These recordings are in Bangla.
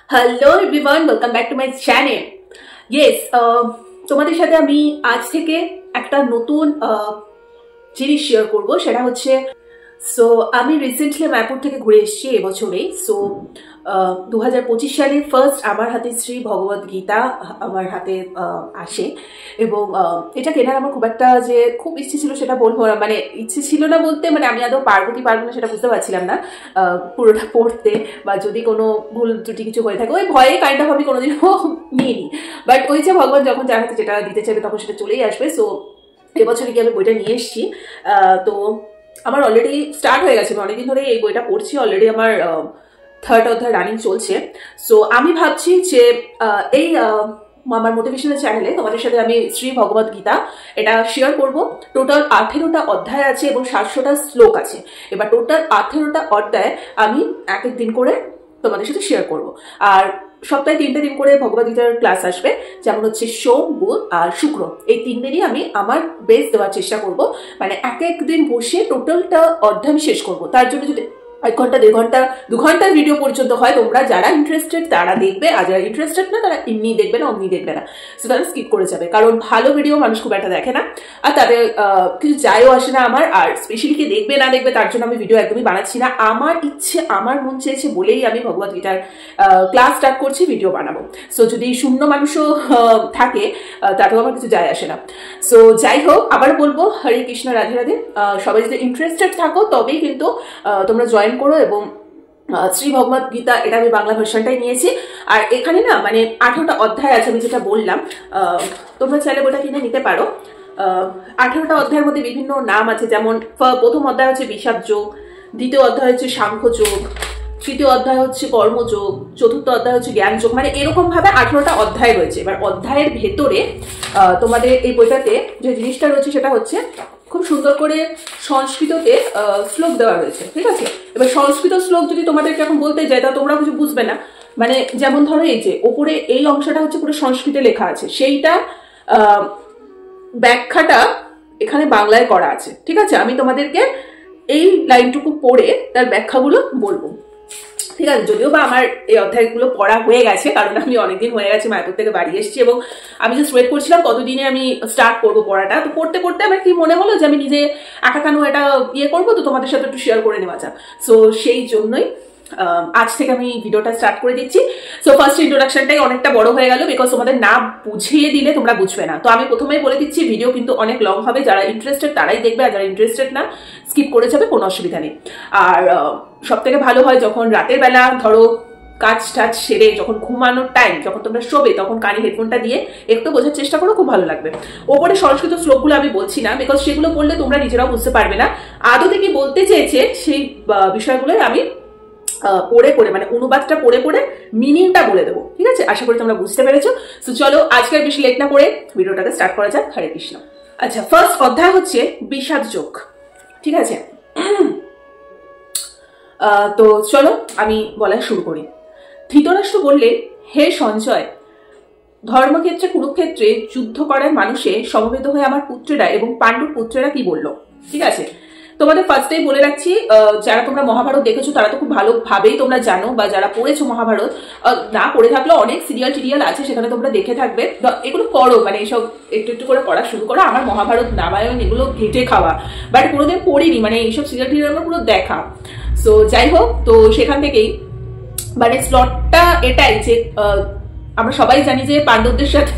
Hello everyone, welcome back to my channel. Yes, তোমাদের সাথে আমি আজ থেকে একটা নতুন জিনিস শেয়ার করব। সেটা হচ্ছে, সো আমি রিসেন্টলি মায়াপুর থেকে ঘুরে এসেছি এবছরেই। সো 2025 সালে ফার্স্ট আমার হাতে শ্রী ভগবত গীতা আমার হাতে আসে, এবং এটা কেনার আমার খুব একটা যে খুব ইচ্ছে ছিল সেটা বলবো না, মানে ইচ্ছে ছিল না বলতে মানে আমি আদৌ পারবো না সেটা বুঝতে পারছিলাম না পুরোটা পড়তে, বা যদি কোনো ভুল ত্রুটি কিছু হয়ে থাকে ওই ভয়ে কাইন্ড অফ আমি কোনোদিনও নিইনি। বাট ওই যে ভগবান যখন যার হাতে যেটা দিতে চাইবে তখন সেটা চলেই আসবে। সো এবছরে কি আমি বইটা নিয়ে এসেছি। তো আমার অলরেডি স্টার্ট হয়ে গেছে, আমি অনেকদিন ধরে এই বইটা পড়ছি, অলরেডি আমার থার্ড অধ্যায় রানিং চলছে। সো আমি ভাবছি যে এই আমার মোটিভেশনাল চ্যানেলে তোমাদের সাথে আমি শ্রী ভগবত গীতা এটা শেয়ার করব। টোটাল 18টা অধ্যায় আছে এবং 700টা শ্লোক আছে। এবার টোটাল 18টা অধ্যায় আমি এক এক দিন করে তোমাদের সাথে শেয়ার করব। আর সপ্তাহে 3টে দিন করে ভগবত গীতার ক্লাস আসবে, যেমন হচ্ছে সোম, বুধ আর শুক্র। এই 3 দিনই আমি আমার বেস্ট দেওয়ার চেষ্টা করব, মানে এক এক দিন বসে টোটালটা অধ্যায় আমি শেষ করব। তার জন্য যদি 1 ঘন্টা 1.5 ঘন্টা 2 ঘন্টার ভিডিও পর্যন্ত হয়, তোমরা যারা ইন্টারেস্টেড তারা দেখবে, আর যারা ইন্টারেস্টেড না তারা এমনি দেখবে না, অমনি দেখবে না, সো তারা স্কিপ করে যাবে। কারণ ভালো ভিডিও মানুষ খুব একটা দেখে না, আর তাদের কিছু যায়ও আসে না আমার। আর স্পেশালি কি দেখবে না দেখবে তার জন্য আমি ভিডিও একদমই বানাচ্ছি না। আমার ইচ্ছে, আমার মন চেয়েছে বলেই আমি ভগবত গীতার ক্লাস স্টার্ট করছি, ভিডিও বানাবো। সো যদি শূন্য মানুষও থাকে তাতেও আমার কিছু যায় আসে না। সো যাই হোক, আবার বলবো হরে কৃষ্ণ, রাধে রাধে। সবাই যদি ইন্টারেস্টেড থাকো তবেই কিন্তু তোমরা জয়েন করো। এবং শ্রী ভগবত গীতা এটা আমি বাংলা ভার্সনটাই নিয়েছি। আর এখানে না মানে 18টা অধ্যায় আছে, আমি যেটা বললাম, তোমরা চাইলে বইটা কিনে নিতে পারো। 18টা অধ্যায়ের মধ্যে বিভিন্ন নাম আছে, যেমন প্রথম অধ্যায় হচ্ছে বিষাদ যোগ, দ্বিতীয় অধ্যায় হচ্ছে সাংখ্য যোগ, তৃতীয় অধ্যায় হচ্ছে কর্মযোগ, চতুর্থ অধ্যায় হচ্ছে জ্ঞান যোগ, মানে এরকম ভাবে 18টা অধ্যায় রয়েছে। এবার অধ্যায়ের ভেতরে তোমাদের এই বইটাতে যে জিনিসটা রয়েছে সেটা হচ্ছে খুব সুন্দর করে সংস্কৃততে শ্লোক দেওয়া রয়েছে, ঠিক আছে। এবার সংস্কৃত শ্লোক যদি তোমাদেরকে এখন বলতে যাই তা তোমরা কিছু বুঝবে না। মানে যেমন ধরো এই যে ওপরে এই অংশটা হচ্ছে পুরো সংস্কৃতে লেখা আছে, সেইটা ব্যাখ্যাটা এখানে বাংলায় করা আছে, ঠিক আছে। আমি তোমাদেরকে এই লাইনটুকু পড়ে তার ব্যাখ্যাগুলো বলবো, ঠিক আছে। যদিও বা আমার এই অধ্যায়গুলো পড়া হয়ে গেছে, কারণ আমি অনেকদিন হয়ে গেছে মায়াপুর থেকে বাড়ি এসেছি, এবং আমি জাস্ট ওয়েট করছিলাম কতদিনে আমি স্টার্ট করবো পড়াটা। তো পড়তে পড়তে আমার কি মনে হলো যে আমি নিজে একা কেন এটা করবো, তো তোমাদের সাথে একটু শেয়ার করে নেওয়া যাক। সো সেই জন্যই আজ থেকে আমি ভিডিওটা স্টার্ট করে দিচ্ছি। সো ফার্স্ট ইন্ট্রোডাকশনটাই অনেকটা বড় হয়ে গেল, বিকজ তোমাদের না বুঝিয়ে দিলে তোমরা বুঝবে না। তো আমি প্রথমেই বলে দিচ্ছি ভিডিও কিন্তু অনেক লং হবে, যারা ইন্টারেস্টেড তারাই দেখবে, আর যারা ইন্টারেস্টেড না স্কিপ করে যাবে, কোনো অসুবিধা নেই। আর সব থেকে ভালো হয় যখন রাতের বেলা ধরো কাজ টাজ সেরে যখন ঘুমানোর টাইম, যখন তোমরা শোবে তখন কানে হেডফোনটা দিয়ে একটু বোঝার চেষ্টা করো, খুব ভালো লাগবে। ওপরে সংস্কৃত শ্লোকগুলো আমি বলছি না, বিকজ সেগুলো পড়লে তোমরা নিজেরাও বুঝতে পারবে না আদতে কি বলতে চেয়েছে। সেই বিষয়গুলোই আমি পড়ে পড়ে মানে অনুবাদটা পড়ে পড়ে মিনিংটা বলে দেবো, ঠিক আছে। আশা করি তোমরা বুঝতে পেরেছো। সো চলো আজকের বেশি লেট না করে ভিডিওটাকে স্টার্ট করা যাক। হরে কৃষ্ণ। আচ্ছা, ফার্স্ট অধ্যায় হচ্ছে বিষাদ যোগ, ঠিক আছে। তো চলো আমি বলা শুরু করি। ধৃতরাষ্ট্র বললে, হে সঞ্জয়, ধর্মক্ষেত্রে কুরুক্ষেত্রে যুদ্ধ করার মানুষে সমবেত হয়ে আমার পুত্রেরা এবং পাণ্ডুর পুত্রেরা কি বললো, ঠিক আছে। তোমাদের ফার্স্টেই বলে রাখছি, যারা তোমরা মহাভারত দেখেছো তারা তো খুব ভালোভাবেই তোমরা জানো, বা যারা পড়েছো মহাভারত, না পড়ে থাকলেও অনেক সিরিয়াল টিরিয়াল আছে সেখানে তোমরা দেখে থাকবে। এগুলো পড়ো, মানে এইসব একটু একটু করে পড়া শুরু করো। আমার মহাভারত, রামায়ণ এগুলো ঘেটে খাওয়া, বাট কোনোদিন পড়িনি, মানে এইসব সিরিয়াল টিরিয়াল আমার পুরো দেখা। সো যাই হোক, তো সেখান থেকেই মানে স্লটটা এটাই যে আমরা সবাই জানি যে পাণ্ডবদের সাথে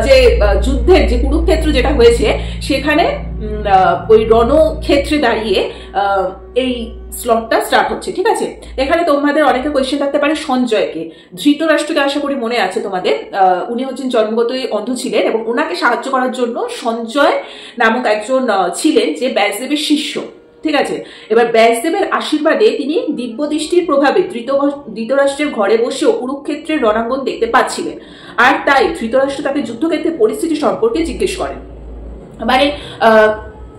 যে যুদ্ধের যে কুরুক্ষেত্র যেটা হয়েছে, সেখানে ওই রণক্ষেত্রে দাঁড়িয়ে এই স্লটটা স্টার্ট হচ্ছে, ঠিক আছে। এখানে তোমাদের অনেকে কোয়েশ্চেন থাকতে পারে সঞ্জয়কে, ধৃতরাষ্ট্রকে আশা করি মনে আছে তোমাদের। উনি হচ্ছেন জন্মগতই অন্ধ ছিলেন, এবং ওনাকে সাহায্য করার জন্য সঞ্জয় নামক একজন ছিলেন যে ব্যাসদেবের শিষ্য, ঠিক আছে। এবার ব্যাসদেবের আশীর্বাদে তিনি দিব্য দৃষ্টির প্রভাবে ধৃতরাষ্ট্রের ঘরে বসে কুরুক্ষেত্রের রণাঙ্গন দেখতে পাচ্ছিলেন, আর তাই ধৃতরাষ্ট্র তাকে যুদ্ধক্ষেত্রের পরিস্থিতি সম্পর্কে জিজ্ঞেস করেন। মানে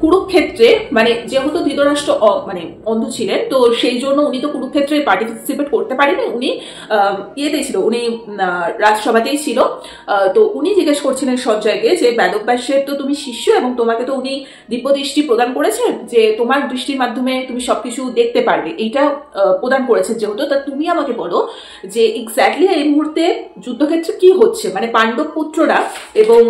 কুরুক্ষেত্রে মানে যেহেতু ধৃতরাষ্ট্র মানে অন্ধ ছিলেন, তো সেই জন্য উনি তো কুরুক্ষেত্রে পার্টিসিপেট করতে পারেনি, উনি ইয়েতেই ছিল, উনি রাজসভাতেই ছিল। তো উনি জিজ্ঞেস করছিলেন সঞ্জয়কে যে বেদব্যাসের তো তুমি শিষ্য এবং তোমাকে তো উনি দিব্য দৃষ্টি প্রদান করেছেন, যে তোমার দৃষ্টির মাধ্যমে তুমি সবকিছু দেখতে পারবে, এইটা প্রদান করেছেন যেহেতু, তা তুমি আমাকে বলো যে এক্স্যাক্টলি এই মুহূর্তে যুদ্ধক্ষেত্রে কি হচ্ছে, মানে পাণ্ডব পুত্ররা এবং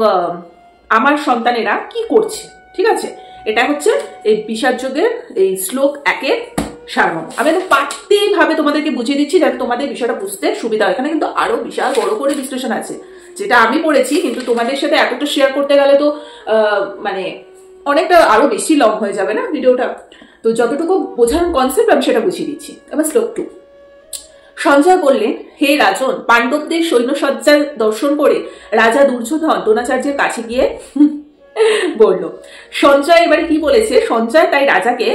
আমার সন্তানেরা কি করছে। ঠিক আছে, এটা হচ্ছে এই বিষাদ যোগের এই শ্লোক 1-এর সারমর্ম। আমি একদম পাঠ্যভাবে তোমাদেরকে বুঝিয়ে দিচ্ছি যাতে তোমাদের বিষয়টা বুঝতে সুবিধা হয়। এখানে কিন্তু আরো বিশাল বড় করে বিশ্লেষণ আছে যেটা আমি পড়েছি, কিন্তু তোমাদের সাথে এতটা শেয়ার করতে গেলে তো মানে অনেকটা আরো বেশি লং হয়ে যাবে না ভিডিওটা। তো যতটুকু বোঝার কনসেপ্ট আমি সেটা বুঝিয়ে দিচ্ছি। এবার শ্লোক 2। সঞ্জয় বললেন, হে রাজন, পাণ্ডবদের সৈন্যসজ্জা দর্শন করে রাজা দুর্যোধন দ্রোণাচার্যের কাছে গিয়ে বলল। সঞ্জয় এবারে কি বলেছে, সঞ্জয় তাই রাজাকে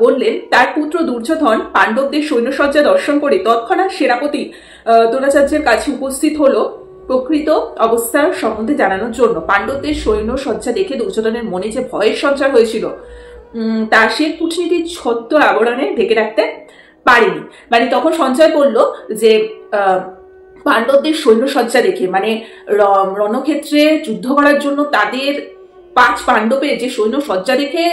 বললেন তার পুত্র দুর্যোধন পাণ্ডবদের সৈন্যসজ্জা দর্শন করে তৎক্ষণাৎ সেনাপতি দ্রোণাচার্যের কাছে উপস্থিত হলো প্রকৃত অবস্থার সম্বন্ধে জানানোর জন্য। পাণ্ডবদের সৈন্য সজ্জা দেখে দুর্যোধনের মনে যে ভয়ের সঞ্চার হয়েছিল তা সে কূটনীতির ছদ্ম আবরণে ঢেকে রাখতে পারেনি। মানে তখন সঞ্জয় বলল যে পাণ্ডবদের সৈন্যসজ্জা দেখে, মানে রণক্ষেত্রে যুদ্ধ করার জন্য তাদের 5 পাণ্ডবের যে সৈন্য সজ্জা দেখে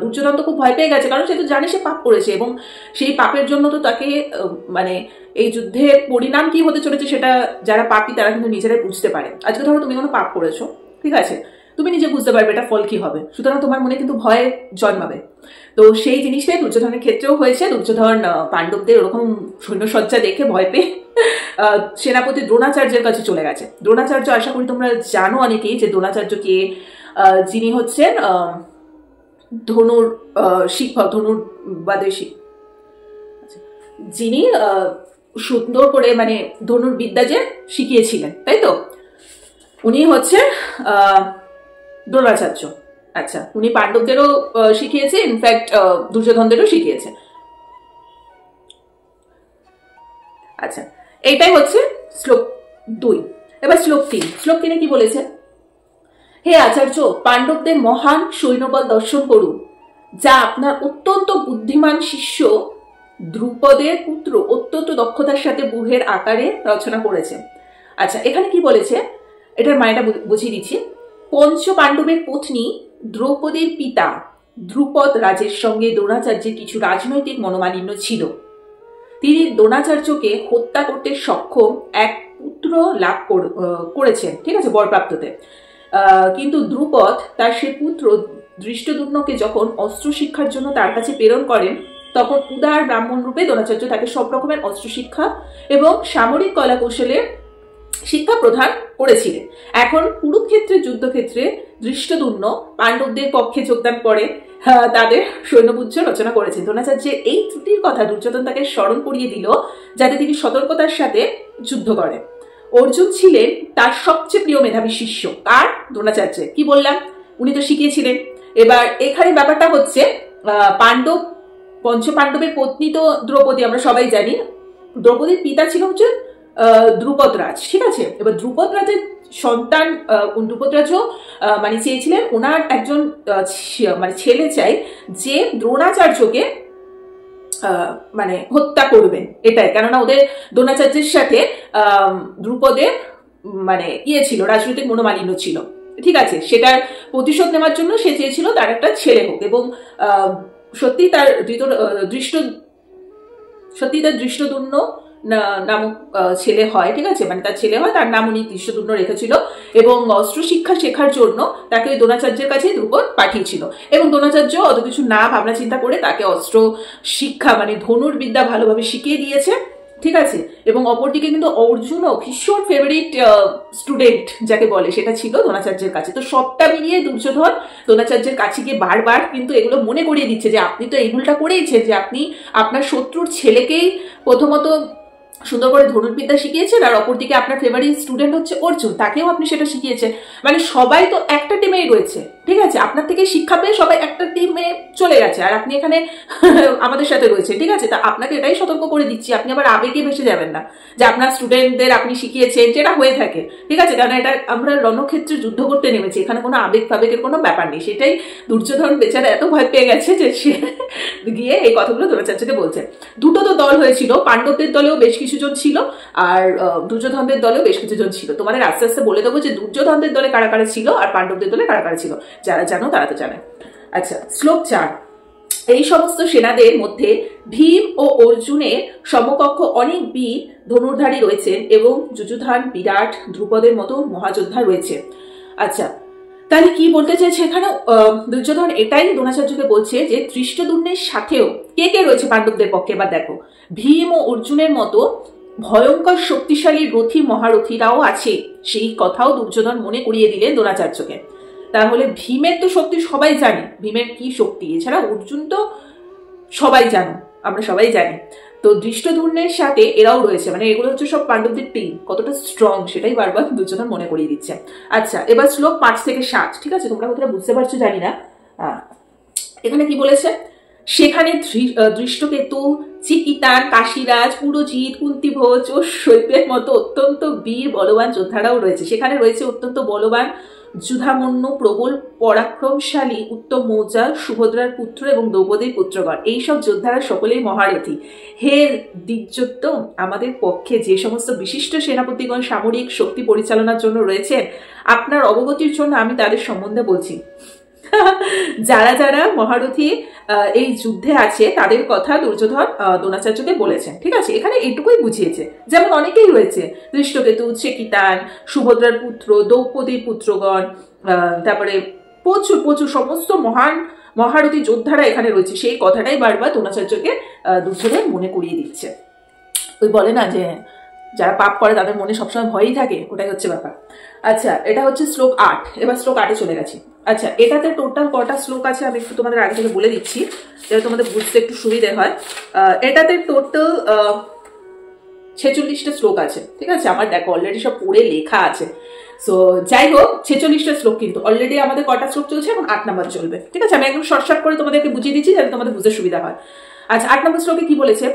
দুর্যোধন তো খুব ভয় পেয়ে গেছে, কারণ সে তো জানে সে পাপ করেছে এবং সেই পাপের জন্য তো তাকে মানে এই যুদ্ধের পরিণাম কি হতে চলেছে সেটা যারা পাপী তারা কিন্তু নিজেরাই বুঝতে পারে। আজকে ধরো তুমি কোনো পাপ করেছো, ঠিক আছে, তুমি নিজে বুঝতে পারবে এটা ফল কি হবে, সুতরাং তোমার মনে কিন্তু ভয় জন্মাবে। তো সেই জিনিসটাই দুর্যোধনের ক্ষেত্রেও হয়েছে। দুর্যোধন পাণ্ডবদের ওরকম সৈন্যসজ্জা দেখে ভয় পেয়ে সেনাপতি দ্রোণাচার্যের কাছে চলে গেছে। দ্রোণাচার্য, আশা করি তোমরা জানো অনেকেই যে দ্রোণাচার্য কে, যিনি হচ্ছেন ধনুর শিক্ষক, ধনুর বাদেশী, যিনি সুন্দর করে মানে ধনুর বিদ্যা যে শিখিয়েছিলেন, তাই তো, উনি হচ্ছেন দ্রোণাচার্য। আচ্ছা, উনি পাণ্ডবদেরও শিখিয়েছে, ইনফ্যাক্ট দুর্যোধনদেরও শিখিয়েছে। আচ্ছা, এইটাই হচ্ছে শ্লোক 2। এবার শ্লোক 3। শ্লোক 3-এ কি বলেছে, হে আচার্য, পাণ্ডবদের মহান সৈন্যবল দর্শন করুন, যা আপনার অত্যন্ত বুদ্ধিমান শিষ্য দ্রুপদের পুত্র অত্যন্ত দক্ষতার সাথে ব্যূহের আকারে রচনা করেছে। আচ্ছা, এখানে কি বলেছে এটার মানেটা বুঝিয়ে দিচ্ছি। পঞ্চ পাণ্ডবের পত্নী দ্রৌপদীর পিতা দ্রুপদ রাজের সঙ্গে দ্রোণাচার্যের কিছু রাজনৈতিক মনোমালিন্য ছিল। তিনি দ্রোণাচার্যকে হত্যা করতে সক্ষম এক পুত্র লাভ করেছেন, ঠিক আছে, বরপ্রাপ্ততে। কিন্তু দ্রুপদ তার সে পুত্র দৃষ্টদ্যুম্নকে যখন অস্ত্র শিক্ষার জন্য তার কাছে প্রেরণ করেন, তখন উদার ব্রাহ্মণ রূপে দ্রোণাচার্য তাকে সব রকমের অস্ত্র শিক্ষা এবং সামরিক কলা কৌশলের শিক্ষা প্রদান করেছিলেন। এখন কুরুক্ষেত্রের যুদ্ধক্ষেত্রে দৃষ্টদ্যুম্ন পাণ্ডবদের পক্ষে যোগদান করে তাদের সৈন্যপুঞ্জ রচনা করেছেন। দ্রোণাচার্যের এই ত্রুটির কথা দুর্যোধন তাকে স্মরণ করিয়ে দিল, যাতে তিনি সতর্কতার সাথে যুদ্ধ করেন। অর্জুন ছিলেন তার সবচেয়ে প্রিয় মেধাবী শিষ্য। আর দ্রোণাচার্যের কি বললাম, উনি তো শিখিয়েছিলেন। এবার এখানে ব্যাপারটা হচ্ছে পঞ্চ পাণ্ডবের পত্নী তো দ্রৌপদী, আমরা সবাই জানি। দ্রৌপদীর পিতা ছিল হচ্ছে দ্রুপদ রাজ, ঠিক আছে। এবার দ্রুপদ রাজের সন্তান, দ্রুপদ রাজও মানে চেয়েছিলেন ওনার একজন মানে ছেলে চাই যে দ্রোণাচার্যকে মানে হত্যা করবেন, এটাই। কেননা ওদের দ্রোণাচার্যের সাথে দ্রুপদের মানে ইয়ে ছিল, রাজনৈতিক মনোমালিন্য ছিল, ঠিক আছে। সেটার প্রতিশোধ নেওয়ার জন্য সে চেয়েছিল তার একটা ছেলে হোক, এবং সত্যি তার দৃষ্টদ্যুম্ন নামক ছেলে হয়, ঠিক আছে, মানে তার ছেলে হয়, তার নাম উনি দৃষ্টদ্যুম্ন রেখেছিল এবং অস্ত্র শিক্ষা শেখার জন্য তাকে ওই দ্রোণাচার্যের কাছে দ্রুপদ পাঠিয়েছিল। এবং দ্রোণাচার্য অত কিছু না ভাবনা চিন্তা করে তাকে অস্ত্র শিক্ষা মানে ধনুর বিদ্যা ভালোভাবে শিখিয়ে দিয়েছে, ঠিক আছে। এবং অপরদিকে কিন্তু অর্জুনও ভীষণ ফেভারিট স্টুডেন্ট যাকে বলে, সেটা ছিল দ্রোণাচার্যের কাছে। তো সবটা মিলিয়ে দুর্যোধন দ্রোণাচার্যের কাছে গিয়ে বারবার কিন্তু এগুলো মনে করিয়ে দিচ্ছে যে আপনি তো এই ভুলটা করেইছেন, যে আপনি আপনার শত্রুর ছেলেকেই প্রথমত সুন্দর করে ধনুর্বিদ্যা শিখিয়েছেন, আর অপরদিকে আপনার ফেভারিট স্টুডেন্ট হচ্ছে অর্জুন, তাকেও আপনি সেটা শিখিয়েছেন। মানে সবাই তো একটা টিমেই রয়েছে, ঠিক আছে, আপনার থেকে শিক্ষা পেয়ে সবাই একটা টিমে চলে গেছে, আর আপনি এখানে আমাদের সাথে রয়েছে। ঠিক আছে, তা আপনাকে এটাই সতর্ক করে দিচ্ছি, আপনি আবার আবেগে ভেসে যাবেন না যে আপনার স্টুডেন্টদের আপনি শিখিয়েছেন, যেটা হয়ে থাকে। ঠিক আছে, কারণ এটা আমরা রণক্ষেত্রে যুদ্ধ করতে নেমেছি, এখানে কোনো আবেগ ফাবেগের কোনো ব্যাপার নেই। সেটাই দুর্যোধন বেচারা এত ভয় পেয়ে গেছে যে সে গিয়ে এই কথাগুলো দ্রোণাচার্যকে বলছে। দুটো তো দল হয়েছিল, পাণ্ডবদের দলেও বেশ কিছু জন ছিল আর দুর্যোধনদের দলেও বেশ কিছু জন ছিল। তোমাদের আস্তে আস্তে বলে দেবো যে দুর্যোধনদের দলে কারা কারা ছিল আর পাণ্ডবদের দলে কারা কারা ছিল, যারা জানো তারা তো জানে। আচ্ছা, শ্লোক 4। এই সমস্ত সেনাদের মধ্যে ভীম ও অর্জুনের সমকক্ষ অনেক বীর ধনুর্ধারী রয়েছেন এবং যুযুধান, বিরাট, ধ্রুপদের মতো মহাযোদ্ধা রয়েছে। আচ্ছা, তাহলে কি বলতে চাইছে এখানে দুর্যোধন? এটাই দ্রোণাচার্যকে বলছে যে ধৃষ্টদ্যুম্নের সাথেও কে কে রয়েছে পাণ্ডবদের পক্ষে। এবার দেখো, ভীম ও অর্জুনের মতো ভয়ঙ্কর শক্তিশালী রথী মহারথীরাও আছে, সেই কথাও দুর্যোধন মনে করিয়ে দিলেন দ্রোণাচার্যকে। তাহলে ভীমের তো শক্তি সবাই জানি, ভীমের কি শক্তি, এছাড়া অর্জুন তো সবাই জানো, আমরা সবাই জানি। তো ধৃষ্টদ্যুম্নের সাথে এরাও রয়েছে, মানে এগুলো হচ্ছে সব পাণ্ডবদের টিম, কতটা স্ট্রং সেটাই বারবার দুর্যোধন মনে করিয়ে দিচ্ছে। আচ্ছা, এবার শ্লোক 5 থেকে 7। ঠিক আছে, তোমরা কতটা বুঝতে পারছো জানি না। এখানে কি বলেছে? সেখানে দৃষ্টকেতু, চিকিতান, কাশীরাজ, পুরজিৎ, কুন্তিভোজ ও শৈবের মতো অত্যন্ত বীর বলবান যোদ্ধারাও রয়েছে। সেখানে রয়েছে অত্যন্ত বলবান যুধামন্য, প্রবল পরাক্রমশালী উত্তম মৌজা, সুভদ্রার পুত্র এবং দ্রৌপদীর পুত্রগণ। এইসব যোদ্ধারা সকলেই মহারথী। হে দ্বিজোত্তম, আমাদের পক্ষে যে সমস্ত বিশিষ্ট সেনাপতিগণ সামরিক শক্তি পরিচালনার জন্য রয়েছেন, আপনার অবগতির জন্য আমি তাদের সম্বন্ধে বলছি। যারা যারা মহারথী এই যুদ্ধে আছে তাদের কথা দুর্যোধন দ্রোণাচার্যকে বলেছেন। ঠিক আছে, এখানে এইটুকুই বুঝিয়েছে। যেমন অনেকেই রয়েছে, ধৃষ্টকেতু, চেকিতান, সুভদ্রার পুত্র, দ্রৌপদীর পুত্রগণ, তারপরে প্রচুর প্রচুর সমস্ত মহান মহারথী যোদ্ধারা এখানে রয়েছে, সেই কথাটাই বারবার দ্রোণাচার্যকে দুর্যোধন মনে করিয়ে দিচ্ছে। ওই বলে না যে যারা পাপ করে তাদের মনে সবসময় ভয়ই থাকে, ওটাই হচ্ছে ব্যাপার। আচ্ছা, এটা হচ্ছে শ্লোক 8। এবার শ্লোক 8-এ চলে গেছি। আচ্ছা, এটাতে টোটাল কটা শ্লোক আছে আমি একটু তোমাদের আগে থেকে বলে দিচ্ছি, যাতে তোমাদের বুঝতে একটু সুবিধে হয়। এটাতে টোটাল 46টা শ্লোক আছে। ঠিক আছে, আমার দেখো অলরেডি সব পড়ে লেখা আছে। সো যাই হোক, 46টা শ্লোক, কিন্তু অলরেডি আমাদের কটা শ্লোক চলছে, এখন 8 নাম্বার চলবে। ঠিক আছে, আমি একদম শর্ট করে তোমাদেরকে বুঝিয়ে দিচ্ছি যাতে তোমাদের বুঝতে সুবিধা হয়। আচ্ছা, 8 নম্বর শ্লোকে কি বলেছে?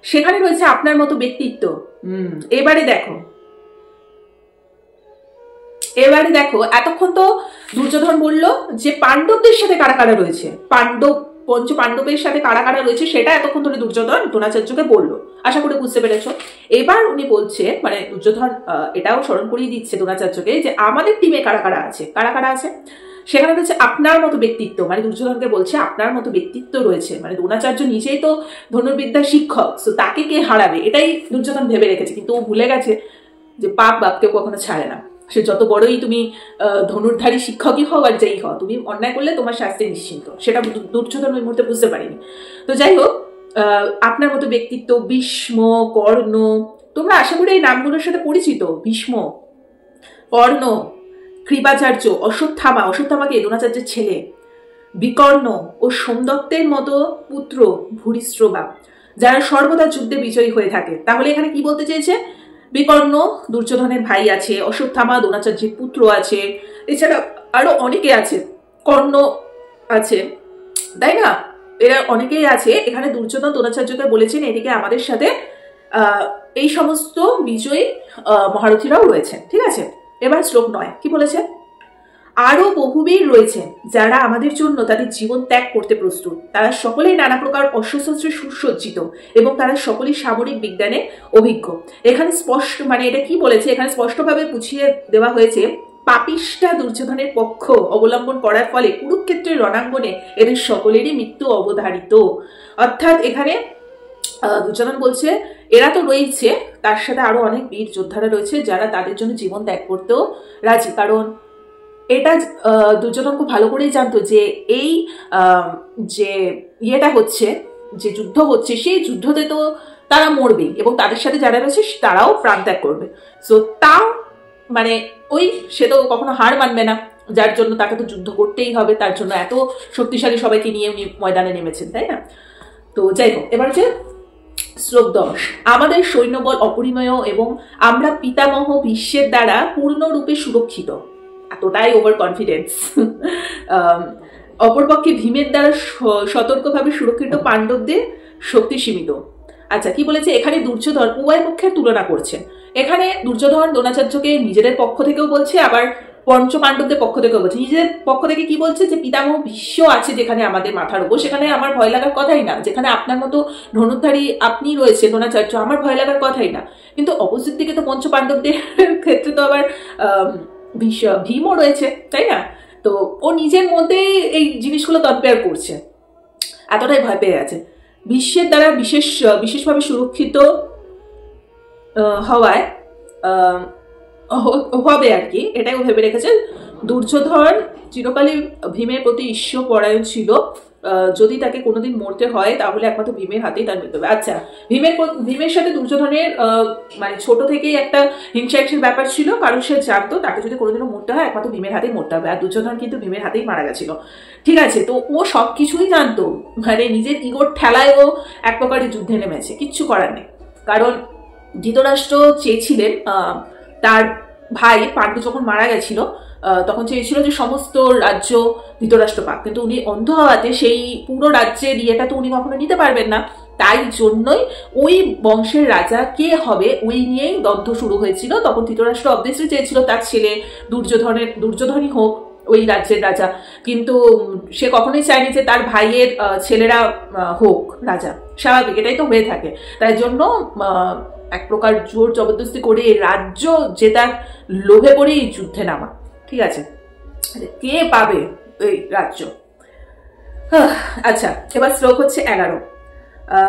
সেখানে রয়েছে আপনার মতো ব্যক্তিত্ব। এবারে দেখো এতক্ষণ তো দুর্যোধন বলল যে পাণ্ডবদের সাথে কারা কারা রয়েছে, পঞ্চ পাণ্ডবের সাথে কারা কারা রয়েছে সেটা এতক্ষণ ধরে দুর্যোধন দ্রোণাচার্যকে বললো। আশা করি বুঝতে পেরেছো। এবার উনি বলছে, মানে দুর্যোধন এটাও স্মরণ করিয়ে দিচ্ছে দ্রোণাচার্যকে যে আমাদের টিমে কারা কারা আছে। সেখানে রয়েছে আপনার মতো ব্যক্তিত্ব, মানে দুর্যোধনকে বলছে আপনার মতো ব্যক্তিত্ব রয়েছে, মানে দ্রোণাচার্য নিজেই তো ধনুর্বিদ্যার শিক্ষক, তো তাকে কে হারাবে এটাই দুর্যোধন ভেবে রেখেছে। কিন্তু ও ভুলে গেছে যে পাপ বাপকেও কখনো ছাড়ে না। সে যত বড়ই তুমি ধনুর্ধারী শিক্ষকই হও আর যেই হও, তুমি অন্যায় করলে তোমার শাস্তি নিশ্চিন্ত, সেটা দুর্যোধন ওই মুহূর্তে বুঝতে পারিনি। তো যাই হোক, আপনার মতো ব্যক্তিত্ব, ভীষ্ম, কর্ণ, তোমরা আশা করি এই নামগুলোর সাথে পরিচিত। ভীষ্ম, কর্ণ, কৃপাচার্য, অশ্বত্থামাকে দ্রোণাচার্যের ছেলে, বিকর্ণ ও সোমদত্তের মতো পুত্র ভূরিশ্রবা, যারা সর্বদা যুদ্ধে বিজয়ী হয়ে থাকে। তাহলে এখানে কি বলতে চেয়েছে? বিকর্ণ দুর্যোধনের ভাই আছে, অশ্বত্থামা দ্রোণাচার্যের পুত্র আছে, এছাড়া আরো অনেকে আছে, কর্ণ আছে, তাই না? এরা অনেকেই আছে। এখানে দুর্যোধন দ্রোণাচার্যকে বলেছেন এদিকে আমাদের সাথে এই সমস্ত বিজয়ী মহারথীরাও রয়েছেন। ঠিক আছে, এবার শ্লোক 9 কি বলেছে? আরো বহুবীর রয়েছেন যারা আমাদের জন্য তাদের জীবন ত্যাগ করতে প্রস্তুত। তারা সকলেই নানা প্রকার অস্ত্রশস্ত্রে সুসজ্জিত এবং তারা সকলেই সামরিক বিজ্ঞানে অভিজ্ঞ। এখানে স্পষ্ট, মানে এটা কি বলেছে, এখানে স্পষ্টভাবে বুঝিয়ে দেওয়া হয়েছে পাপিষ্ঠা দুর্যোধনের পক্ষ অবলম্বন করার ফলে কুরুক্ষেত্রের রণাঙ্গনে এদের সকলেরই মৃত্যু অবধারিত। অর্থাৎ এখানে দুর্যোধন বলছে এরা তো রয়েছে, তার সাথে আরো অনেক বীর যোদ্ধারা রয়েছে যারা তাদের জন্য জীবন ত্যাগ করতেও রাজি। কারণ এটা দুর্যোধন খুব ভালো করেই জানতো যে এই যে ইয়েটা হচ্ছে, যে যুদ্ধ হচ্ছে, সেই যুদ্ধতে তো তারা মরবে এবং তাদের সাথে যারা রয়েছে তারাও প্রাণ ত্যাগ করবে। সো তাও মানে সে তো কখনো হার মানবে না, যার জন্য তাকে তো যুদ্ধ করতেই হবে, তার জন্য এত শক্তিশালী সবাইকে নিয়ে উনি ময়দানে নেমেছেন, তাই না? তো যাই হোক, এবার যে শ্লোক 10, আমাদের সৈন্যবল অপরিমেয় এবং আমরা পিতামহ ভীষ্মের দ্বারা পূর্ণরূপে সুরক্ষিত। এতটাই ওভার কনফিডেন্স। অপরপক্ষে ভীমের দ্বারা সতর্কভাবে সুরক্ষিত পাণ্ডবদের শক্তি সীমিত। আচ্ছা, কি বলেছে এখানে? দুর্যোধন উভয় পক্ষের তুলনা করছে। এখানে দুর্যোধন দ্রোণাচার্যকে নিজেদের পক্ষ থেকেও বলছে, আবার পঞ্চ পাণ্ডবদের পক্ষ থেকেও বলছে। নিজেদের পক্ষ থেকে কি বলছে? যে পিতামহ ভীষ্ম আছে যেখানে আমাদের মাথার উপর, সেখানে আমার ভয় লাগার কথাই না। যেখানে আপনার মতো ধনুর্ধারী আপনি রয়েছে দ্রোণাচার্য, আমার ভয় লাগার কথাই না। কিন্তু অপোজিট দিকে তো পঞ্চ পাণ্ডবদের ক্ষেত্রে তো আবার ভীমও রয়েছে, তাই না? তো ও নিজের মধ্যেই এই জিনিসগুলো কম্পেয়ার করছে, এতটাই ভয় পেয়ে গেছে। বিশ্বের দ্বারা বিশেষভাবে সুরক্ষিত হওয়ায় হবে আর কি, এটাই ও ভেবে রেখেছে। দুর্যোধন চিরকালই ভীমের প্রতি ঈশ্বর পরায়ণ ছিল। যদি তাকে কোনোদিন মরতে হয় তাহলে একমাত্র ভীমের হাতেই তার মৃত্যু হবে। আচ্ছা, ভীমের সাথে দুর্যোধনের মানে ছোট থেকেই একটা হিংসার ব্যাপার ছিল, কারণ সে জানতো তাকে যদি কোনোদিনও মরতে হয় একমাত্র ভীমের হাতেই মরতে হবে। আর দুর্যোধন কিন্তু ভীমের হাতেই মারা গেছিল, ঠিক আছে? তো ও সবকিছুই জানতো, মানে নিজের ইগোর ঠেলায় ও এক প্রকারের যুদ্ধে নেমেছে, কিচ্ছু করার নেই। কারণ ধৃতরাষ্ট্র চেয়েছিলেন তার ভাই পাণ্ডু যখন মারা গেছিল তখন চেয়েছিল যে সমস্ত রাজ্য ধৃতরাষ্ট্র পাক, কিন্তু উনি অন্ধ হওয়াতে সেই পুরো রাজ্যের ইয়েটা তো উনি কখনো নিতে পারবেন না। তাই জন্যই ওই বংশের রাজা কে হবে ওই নিয়েই দ্বন্দ্ব শুরু হয়েছিল। তখন ধৃতরাষ্ট্র অবভিয়াসলি চেয়েছিল তার ছেলে দুর্যোধনই হোক ওই রাজ্যের রাজা, কিন্তু সে কখনোই চায়নি যে তার ভাইয়ের ছেলেরা হোক রাজা। স্বাভাবিক, এটাই তো হয়ে থাকে। তাই জন্য এক প্রকার জোর জবরদস্তি করে রাজ্য জেতার লোভে পড়ে এই যুদ্ধে নামা, ঠিক আছে? কে পাবে এই রাজ্য? আচ্ছা, এবার শ্লোক হচ্ছে 11।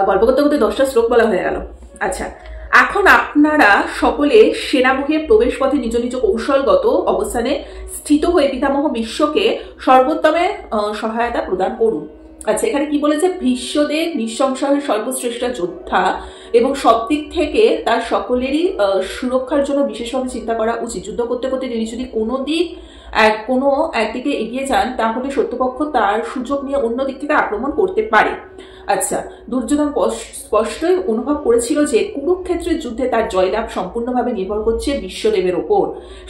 গল্প করতে করতে 10টা শ্লোক বলা হয়ে গেল। আচ্ছা, এখন আপনারা সকলে সেনামুখের প্রবেশ পথে নিজ নিজ কৌশলগত অবস্থানে স্থিত হয়ে পিতামহ ভীষ্মকে সর্বোত্তমে সহায়তা প্রদান করুন। আচ্ছা, এখানে কি বলেছে? ভীষ্মদেব নিঃসংশয়ের সর্বশ্রেষ্ঠ যোদ্ধা এবং সব দিক থেকে তার সকলেরই সুরক্ষার জন্য বিশেষভাবে চিন্তা করা উচিত। যুদ্ধ করতে করতে তিনি যদি কোনো একদিকে এগিয়ে যান তাহলে শত্রুপক্ষ তার সুযোগ নিয়ে অন্য দিক থেকে আক্রমণ করতে পারে। আচ্ছা, দুর্যোধন স্পষ্টই অনুভব করেছিল যে কুরুক্ষেত্রের যুদ্ধে তার জয়লাভ সম্পূর্ণভাবে নির্ভর করছে বিশ্বদেবের ওপর।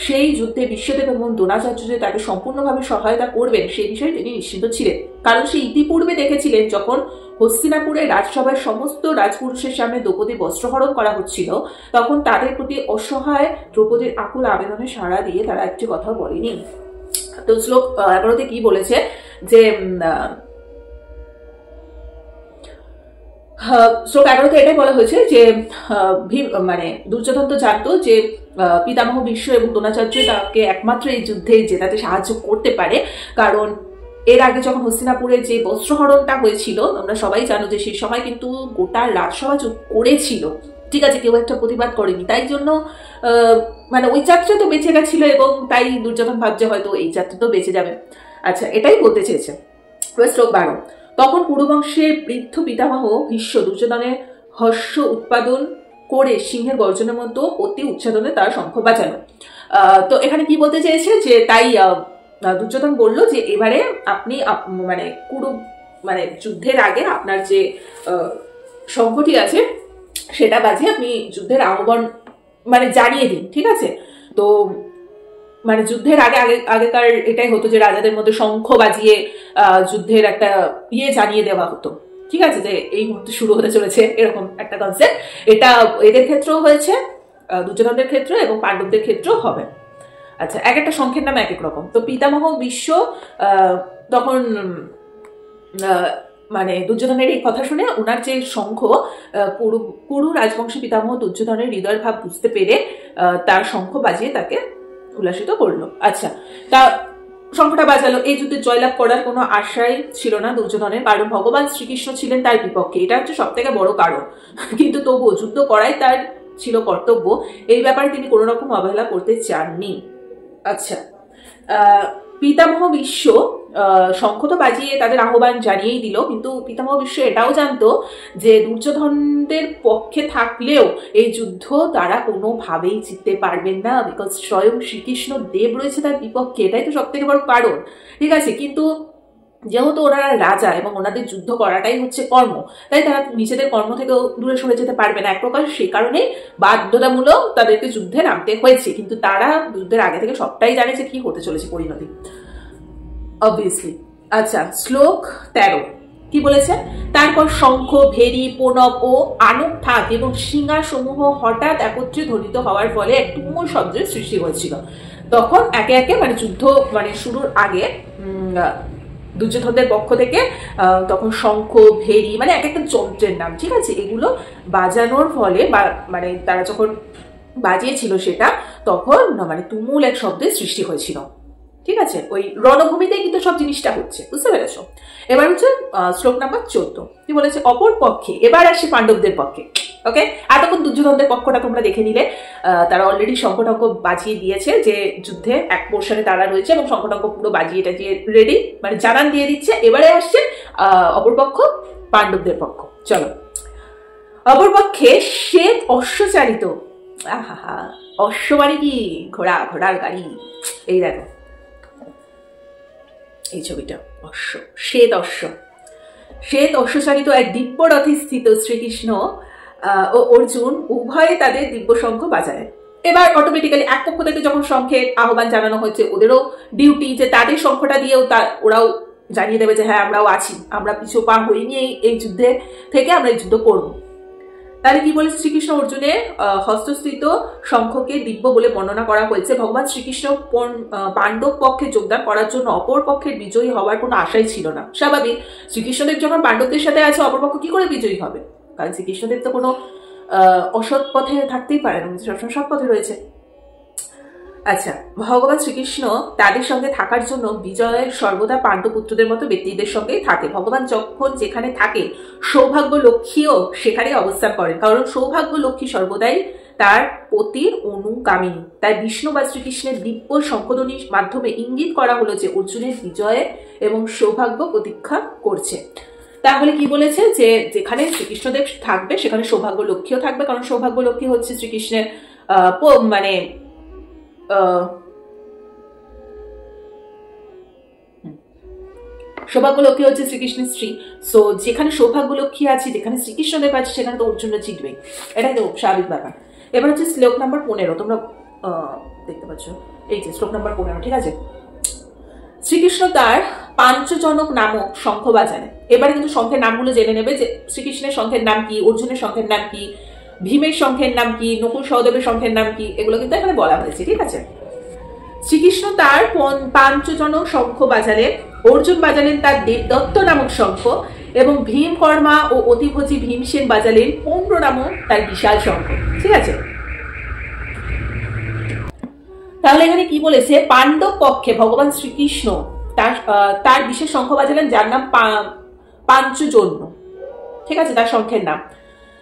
সেই যুদ্ধে বিশ্বদেব এবং দ্রোণাচার্য যে তাকে সম্পূর্ণভাবে সহায়তা করবেন সেই বিষয়ে তিনি নিশ্চিন্ত ছিলেন, কারণ সে ইতিপূর্বে দেখেছিলেন যখন হস্তিনাপুরে রাজসভায় সমস্ত রাজপুরুষের সামনে দ্রৌপদীর বস্ত্রহরণ করা হচ্ছিল তখন তাদের প্রতি অসহায় দ্রৌপদীর আকুল আবেদনে সাড়া দিয়ে তারা একটি কথা বলেনি। তো শ্লোক 11তে কি বলেছে? যে শ্লোক 11তে এটাই বলা হয়েছে যে মানে দুর্যোধন তো জানতো যে পিতামহ ভীষ্ম এবং দ্রোণাচার্য তাকে একমাত্র এই যুদ্ধে জেতাতে সাহায্য করতে পারে, কারণ এর আগে যখন হস্তিনাপুরে যে বস্ত্রহরণটা হয়েছিল তোমরা সবাই জানো যে সেই সময় কিন্তু গোটা রাজসভা চুপ করেছিল, ঠিক আছে? কেউ একটা প্রতিবাদ করেনি। তাই জন্য মানে ওই যাত্রা তো বেঁচে গেছিল এবং তাই দুর্যোধন ভাবছে হয়তো এই যাত্রা তো বেঁচে যাবে। আচ্ছা, এটাই বলতে চেয়েছে। শ্লোক 12। তখন কুরুবংশের বৃদ্ধ পিতামহ ভীষ্ম দুর্যোধনের হর্ষ উৎপাদন করে সিংহের গর্জনের মতো অতি উচ্ছাদনে তার শঙ্খ বাজানো। তো এখানে কি বলতে চেয়েছে? যে তাই দুর্যোধন বলল যে এবারে আপনি মানে যুদ্ধের আগে আপনার যে শঙ্খটি আছে সেটা বাজিয়ে আপনি যুদ্ধের আহ্বান মানে জানিয়ে দিন, ঠিক আছে? তো মানে যুদ্ধের আগেকার এটাই হতো যে রাজাদের মধ্যে শঙ্খ বাজিয়ে যুদ্ধের একটা জানিয়ে দেওয়া হতো, ঠিক আছে? যে এই মুহূর্তে শুরু হতে চলেছে, এরকম একটা কনসেপ্ট। এটা এদের ক্ষেত্রেও হয়েছে, দুর্যোধনের ক্ষেত্রে এবং পাণ্ডবদের ক্ষেত্রেও হবে। আচ্ছা, এক একটা শঙ্খের নাম এক এক রকম। তো পিতামহ ভীষ্ম তখন মানে দুর্যোধনের এই কথা শুনে ওনার যে শঙ্খ কুরু রাজবংশী পিতামহ দুর্যোধনের হৃদয়ের ভাব বুঝতে পেরে তার শঙ্খ বাজিয়ে তাকে উল্লাসিত করলো। আচ্ছা, তা শঙ্খটা বাজালো। এই যুদ্ধে জয়লাভ করার কোনো আশাই ছিল না দুর্যোধনের, কারণ ভগবান শ্রীকৃষ্ণ ছিলেন তার বিপক্ষে, এটা হচ্ছে সব থেকে বড় কারণ। কিন্তু তবুও যুদ্ধ করাই তার ছিল কর্তব্য, এই ব্যাপারে তিনি কোনো রকম অবহেলা করতে চাননি। আচ্ছা, পিতামহ ভীষ্ম শঙ্খ তো বাজিয়ে তাদের আহ্বান জানিয়েই দিল, কিন্তু পিতামহ ভীষ্ম এটাও জানতো যে দুর্যোধনদের পক্ষে থাকলেও এই যুদ্ধ তারা কোনোভাবেই জিততে পারবেন না, বিকজ স্বয়ং শ্রীকৃষ্ণ দেব রয়েছে তার বিপক্ষে, এটাই তো সব থেকে বড় কারণ, ঠিক আছে? কিন্তু যেহেতু ওনারা রাজা এবং ওনাদের যুদ্ধ করাটাই হচ্ছে কর্ম, তাই তারা নিজেদের কর্ম থেকেও দূরে সরে যেতে পারবে না এক প্রকার, সেই কারণে বাধ্যতামূলক তাদেরকে যুদ্ধে নামতে হয়েছে। কিন্তু তারা যুদ্ধের আগে থেকে সবটাই জানে যে কি হতে চলেছে পরিণতি, অবভিয়াসলি। আচ্ছা, শ্লোক 13 কি বলেছে? তারপর শঙ্খ, ভেরি, প্রণব ও আনক ঠাক এবং শিঙা সমূহ হঠাৎ একত্রে ধ্বনিত হওয়ার ফলে এক তুমুল শব্দের সৃষ্টি হয়েছিল। তখন একে একে মানে যুদ্ধ মানে শুরুর আগে দুর্যোধনদের পক্ষ থেকে তখন শঙ্খ, ভেরি মানে এক একটা যন্ত্রের নাম, ঠিক আছে, এগুলো বাজানোর ফলে মানে তারা যখন বাজিয়েছিল সেটা, তখন মানে তুমুল এক শব্দের সৃষ্টি হয়েছিল। ঠিক আছে, ওই রণভূমিতেই কিন্তু সব জিনিসটা হচ্ছে, বুঝতে পেরেছো? এবার হচ্ছে শ্লোক নাম্বার 14 কি বলেছে? অপর পক্ষে, এবার আসে পাণ্ডবদের পক্ষে। ওকে, এতক্ষণ দুর্যোধনদের পক্ষটা তোমরা দেখে নিলে, তারা অলরেডি শঙ্খ-টঙ্ক বাজিয়ে দিয়েছে যে যুদ্ধে এক পোর্শনে তারা রয়েছে এবং শঙ্খ-টঙ্ক পুরো বাজিয়ে টাজিয়ে রেডি, মানে জানান দিয়ে দিচ্ছে। এবারে আসছে অপরপক্ষ, পাণ্ডবদের পক্ষ। চলো, অপরপক্ষে শ্বেত অশ্বচালিত, আহা, অশ্ব মানে কি? ঘোড়া, ঘোড়ার গাড়ি। এই দেখো এই ছবিটা, অশ্ব, শ্বেত অশ্ব, শ্বেত অশ্বচালিত এক দিব্য রথে স্থিত শ্রীকৃষ্ণ ও অর্জুন উভয়ে তাদের দিব্য শঙ্খ বাজায়। এবার অটোমেটিক্যালি এক পক্ষ থেকে যখন শঙ্খের আহ্বান জানানো হয়েছে, ওদেরও ডিউটি যে তাদের শঙ্খটা দিয়েও ওরাও জানিয়ে দেবে যে হ্যাঁ আমরাও আছি, আমরা পিছু পা হইনি এই যুদ্ধে থেকে, আমরা এই যুদ্ধ করবো। তাহলে কি বলে? শ্রীকৃষ্ণ অর্জুনের হস্তস্থিত শঙ্খকে দিব্য বলে বর্ণনা করা হয়েছে। ভগবান শ্রীকৃষ্ণ পাণ্ডব পক্ষে যোগদান করার জন্য অপর পক্ষের বিজয়ী হওয়ার কোনো আশাই ছিল না। স্বাভাবিক, শ্রীকৃষ্ণদেব যখন পাণ্ডবদের সাথে আছে, অপরপক্ষ কি করে বিজয়ী হবে? কারণ শ্রীকৃষ্ণদেব তো কোনো অসৎ পথে থাকতেই পারে না, সবসময় সৎ পথে রয়েছে। আচ্ছা, ভগবান শ্রীকৃষ্ণ তাদের সঙ্গে থাকার জন্য বিজয় সর্বদা পাণ্ডবপুত্রদের মতো ব্যক্তিদের সঙ্গেই থাকে। ভগবান যখন যেখানে থাকে, সৌভাগ্য লক্ষ্মীও সেখানে অবস্থান করেন, কারণ সৌভাগ্য লক্ষ্মী সর্বদাই তার পতির অনুগামিনী। তাই বিষ্ণু বা শ্রীকৃষ্ণের দিব্য শঙ্খধ্বনির মাধ্যমে ইঙ্গিত করা হলো যে অর্জুনের বিজয়ে এবং সৌভাগ্য প্রতীক্ষা করছে। তাহলে কি বলেছে? যে যেখানে শ্রীকৃষ্ণদেব থাকবে সেখানে সৌভাগ্য লক্ষ্মীও থাকবে, কারণ সৌভাগ্য লক্ষ্মী হচ্ছে শ্রীকৃষ্ণের মানে সৌভাগ্য লক্ষ্মী হচ্ছে শ্রীকৃষ্ণের স্ত্রী। সো যেখানে সৌভাগ্য লক্ষ্মী আছে, যেখানে শ্রীকৃষ্ণদেব আছে, সেখানে তো অর্জুনরা জিতবে, এটাই তো স্বাভাবিক ব্যাপার। এবার হচ্ছে শ্লোক নাম্বার 15, তোমরা দেখতে পাচ্ছ, এই যে শ্লোক নাম্বার 15, ঠিক আছে। শ্রীকৃষ্ণ তার পাঞ্চজনক নামক শঙ্খ বাজানে। এবারে কিন্তু শঙ্খের নামগুলো জেনে নেবে, যে শ্রীকৃষ্ণের শঙ্খের নাম কি, অর্জুনের শঙ্খের নাম কি, ভীমের শঙ্খের নাম কি, নকুল সহদেবের শঙ্খের নাম কি, এগুলো কিন্তু এখানে বলা হয়েছে, ঠিক আছে। শ্রীকৃষ্ণ তার পাঞ্চজনক শঙ্খ বাজালেন, অর্জুন বাজালেন তার দেবদত্ত নামক শঙ্খ, এবং ভীমকর্মা ও অতিভোজী ভীমসেন বাজালেন পৌণ্ড নামক তার বিশাল শঙ্খ, ঠিক আছে। তাহলে এখানে কি বলেছে? পাণ্ডব পক্ষে ভগবান শ্রীকৃষ্ণ তার বিশেষ শঙ্খ বাজালেন, যার নাম পাঞ্চজন্য, ঠিক আছে, তার শঙ্খের নাম।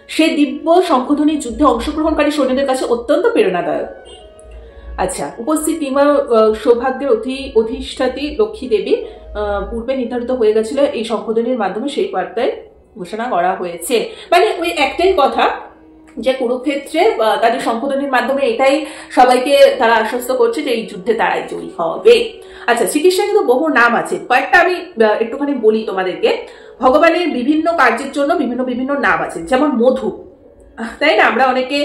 সে দিব্য শঙ্খধ্বনির যুদ্ধে অংশগ্রহণকারী সৈন্যদের কাছে অত্যন্ত প্রেরণাদায়ক। আচ্ছা, উপস্থিত কিংবা সৌভাগ্যের অধিষ্ঠাত্রী লক্ষ্মী দেবী পূর্বে নির্ধারিত হয়ে গেছিল এই শঙ্খধ্বনির মাধ্যমে সেই বার্তায় ঘোষণা করা হয়েছে। মানে ওই একটাই কথা, যে কুরুক্ষেত্রে তাদের শঙ্খধ্বনির মাধ্যমে এটাই সবাইকে তারা আশ্বস্ত করছে যে এই যুদ্ধে তারাই জয়ী হবে। আচ্ছা, শ্রীকৃষ্ণের কিন্তু বহু নাম আছে, কয়েকটা আমি একটুখানি বলি তোমাদেরকে। ভগবানের বিভিন্ন কার্যের জন্য বিভিন্ন বিভিন্ন নাম আছে, যেমন মধু, তাই না? আমরা অনেকে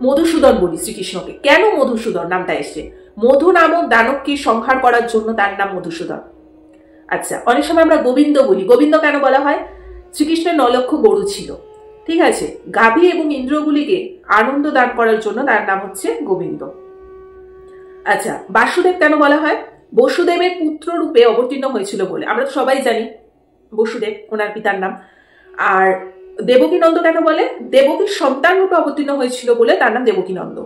মধুসূদন বলি শ্রীকৃষ্ণকে। কেন মধুসূদন নামটা এসছে? মধু নামক দানবকে সংহার করার জন্য তার নাম মধুসূদন। আচ্ছা, অনেক সময় আমরা গোবিন্দ বলি। গোবিন্দ কেন বলা হয়? শ্রীকৃষ্ণের 9 লক্ষ গরু ছিল, ঠিক আছে। গাভী এবং ইন্দ্রগুলিকে আনন্দ দান করার জন্য তার নাম হচ্ছে গোবিন্দ। আচ্ছা, বাসুদেব কেন বলা হয়? বসুদেবের পুত্র রূপে অবতীর্ণ হয়েছিল বলে, আমরা তো সবাই জানি বসুদেব ওনার পিতার নাম। আর দেবকীনন্দ কেন বলে? দেবকীর সন্তান রূপে অবতীর্ণ হয়েছিল বলে তার নাম দেবকীনন্দ।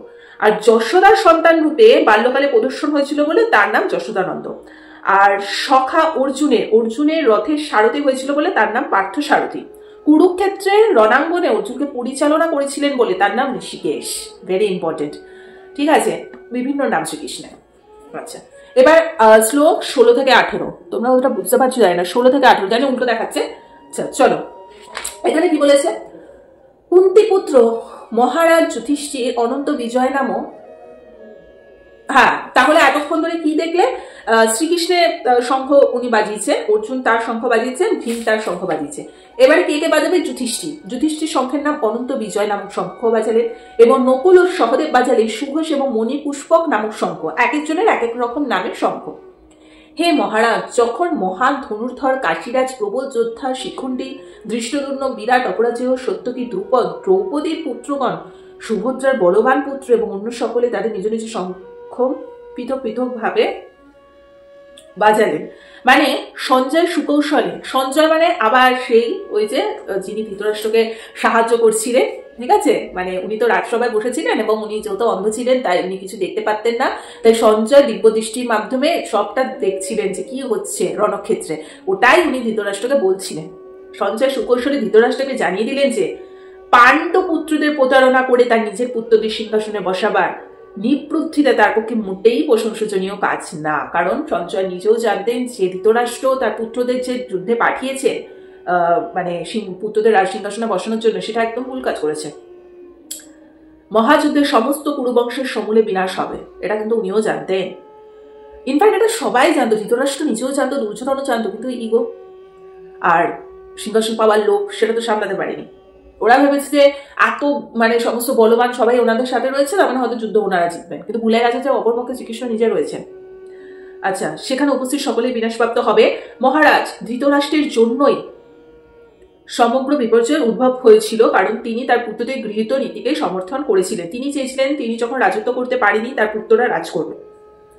আর যশোদার সন্তান রূপে বাল্যকালে প্রদর্শন হয়েছিল বলে তার নাম যশোদানন্দ। আর সখা অর্জুনের রথের সারথি হয়েছিল বলে তার নাম পার্থ সারথি। কুরুক্ষেত্রের রণাঙ্গনে অর্জুনকে পরিচালনা করেছিলেন বলে তার নাম ঋষিকেশ। ভেরি ইম্পর্টেন্ট, ঠিক আছে। বিভিন্ন নাম শ্রীকৃষ্ণের। আচ্ছা, এবার শ্লোক 16 থেকে 18, তোমরা ওটা বুঝতে পারছো জানি না, 16 থেকে 18 জানি উল্টো দেখাচ্ছে। আচ্ছা চলো, এখানে কি বলেছে? কুন্তিপুত্র মহারাজ যুধিষ্ঠির অনন্ত বিজয় নামক, হ্যাঁ, তাহলে এতক্ষণ ধরে কি দেখলে? শ্রীকৃষ্ণের শঙ্খ উনি বাজিয়েছেন, অর্জুন তার শঙ্খ বাজিয়েছেন, ভীম তার শঙ্খ বাজিয়েছে। এবারে কে কে বাজাবে? যুধিষ্ঠির শঙ্খের নাম অনন্ত বিজয় নামক শঙ্খ বাজালেন, এবং নকুল ও সহদেব বাজালেন সুঘোষ এবং মণিপুষ্পক নামক শঙ্খ, এক একজনের এক এক রকম নামের শঙ্খ। হে মহারাজ, যখন মহান ধনুর্ধর কাশীরাজ প্রবল যোদ্ধা শিখণ্ডী দৃষ্টদুম্ন বিরাট অপরাজেয় সত্যকী দ্রুপদ দ্রৌপদীর পুত্রগণ সুভদ্রার বলবান পুত্র এবং অন্য সকলে তাদের নিজ নিজ শঙ্খ পৃথক পৃথক ভাবে বাজালেন। মানে সঞ্জয় সুকৌশলে, সঞ্জয় মানে আবার সেই ওই যে যিনি ধৃতরাষ্ট্রকে সাহায্য করছিলেন, ঠিক আছে, মানে উনি তো রাজসভায় বসেছিলেন এবং উনি যেহেতু অন্ধ ছিলেন তাই উনি কিছু দেখতে পারতেন না, তাই সঞ্জয় দিব্য দৃষ্টির মাধ্যমে সবটা দেখছিলেন যে কি হচ্ছে রণক্ষেত্রে, ওটাই উনি ধৃতরাষ্ট্রকে বলছিলেন। সঞ্জয় সুকৌশলে ধৃতরাষ্ট্রকে জানিয়ে দিলেন যে পাণ্ডব পুত্রদের প্রতারণা করে তার নিজের পুত্রদের সিংহাসনে বসাবার নিবৃত্তিটা তার পক্ষে মোটেই প্রশংসনীয় কাজ না, কারণ সঞ্জয় নিজেও জানতেন যে ধৃতরাষ্ট্র তার পুত্রদের যে যুদ্ধে পাঠিয়েছে মানে পুত্রদের রাজ সিংহাসনে বসানোর জন্য, সেটা একদম ভুল কাজ করেছে। মহাযুদ্ধের সমস্ত কুরুবংশের সমূলে বিনাশ হবে, এটা কিন্তু উনিও জানতেন। ইনফ্যাক্ট এটা সবাই জানতো, ধৃতরাষ্ট্র নিজেও জানতো, দুর্যোধনও জানতো, কিন্তু ইগো আর সিংহাসন পাওয়ার লোভ সেটা তো সামলাতে পারেনি। ওরা ভেবেছে যে এত মানে সমস্ত বলবান সবাই ওনাদের সাথে রয়েছে, তার মানে হয়তো যুদ্ধ ওনারা জিতবেন, কিন্তু ভুলে গেছে যে অপরপক্ষে শ্রীকৃষ্ণ নিজে রয়েছেন। আচ্ছা, সেখানে উপস্থিত সকলেই বিনাশপ্রাপ্ত হবে। মহারাজ, ধৃতরাষ্ট্রের জন্যই সমগ্র বিপর্যয়ের উদ্ভব হয়েছিল, কারণ তিনি তার পুত্রদের গৃহীত নীতিকে সমর্থন করেছিলেন। তিনি চেয়েছিলেন তিনি যখন রাজত্ব করতে পারেনি তার পুত্ররা রাজ করবে।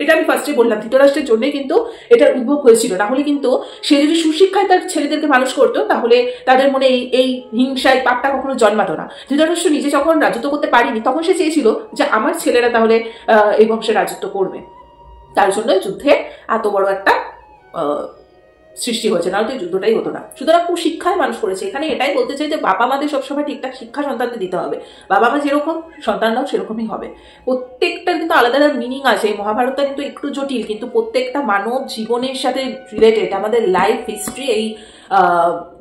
এটা আমি ফার্স্টে বললাম, ধৃতরাষ্ট্রের জন্যই কিন্তু এটার উদ্ভব হয়েছিল। না হলে কিন্তু সে যদি সুশিক্ষায় তার ছেলেদেরকে মানুষ করতো তাহলে তাদের মনে এই হিংসায় পাপটা কখনো জন্মাতো না। ধৃতরাষ্ট্র নিজে যখন রাজত্ব করতে পারেনি তখন সে চেয়েছিল যে আমার ছেলেরা তাহলে এই বংশে রাজত্ব করবে, তার জন্য যুদ্ধে এত বড় একটা সৃষ্টি হয়েছে, নাহলে তো যুদ্ধটাই হতো না। সুতরাং কুশিক্ষায় মানুষ করেছে। এখানে এটাই বলতে চাই যে বাবা মাদের সবসময় ঠিকঠাক শিক্ষা সন্তানদের দিতে হবে। বাবা মা যেরকম সন্তানরাও সেরকমই হবে। প্রত্যেকটার কিন্তু আলাদা আলাদা মিনিং আছে। মহাভারতটা কিন্তু একটু জটিল, কিন্তু প্রত্যেকটা মানব জীবনের সাথে রিলেটেড, আমাদের লাইফ হিস্ট্রি এই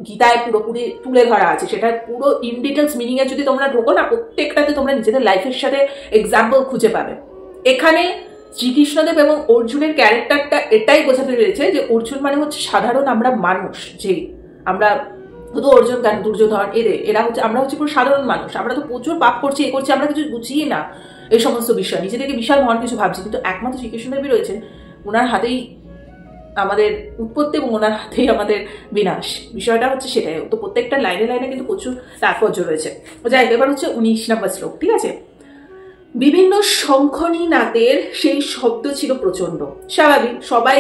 গীতায় পুরোপুরি তুলে ধরা আছে। সেটার পুরো ইন ডিটেলস মিনিং এ যদি তোমরা ঢোকো না, প্রত্যেকটাতে তোমরা নিজেদের লাইফের সাথে এক্সাম্পল খুঁজে পাবে। এখানে শ্রীকৃষ্ণদেব এবং অর্জুনের ক্যারেক্টারটা এটাই বোঝাতে পেরেছে যে অর্জুন মানে হচ্ছে সাধারণ আমরা মানুষ, যে আমরা শুধু অর্জুন কেন, দুর্যোধন, এরা হচ্ছে, আমরা হচ্ছে পুরো সাধারণ মানুষ। আমরা তো প্রচুর পাপ করছি, এ করছি, আমরা কিছু বুঝিয়ে না এই সমস্ত বিষয়, নিজেদেরকে বিশাল মহান কিছু ভাবছি, কিন্তু একমাত্র শ্রীকৃষ্ণদেবই রয়েছেন, ওনার হাতেই আমাদের উৎপত্তি এবং ওনার হাতেই আমাদের বিনাশ। বিষয়টা হচ্ছে সেটাই। তো প্রত্যেকটা লাইনে লাইনে কিন্তু প্রচুর তাৎপর্য রয়েছে। যাই, এবার হচ্ছে 19 নম্বর শ্লোক, ঠিক আছে। বিভিন্ন শঙ্খনী নাদের সেই শব্দ ছিল প্রচন্ড। স্বাভাবিক, সবাই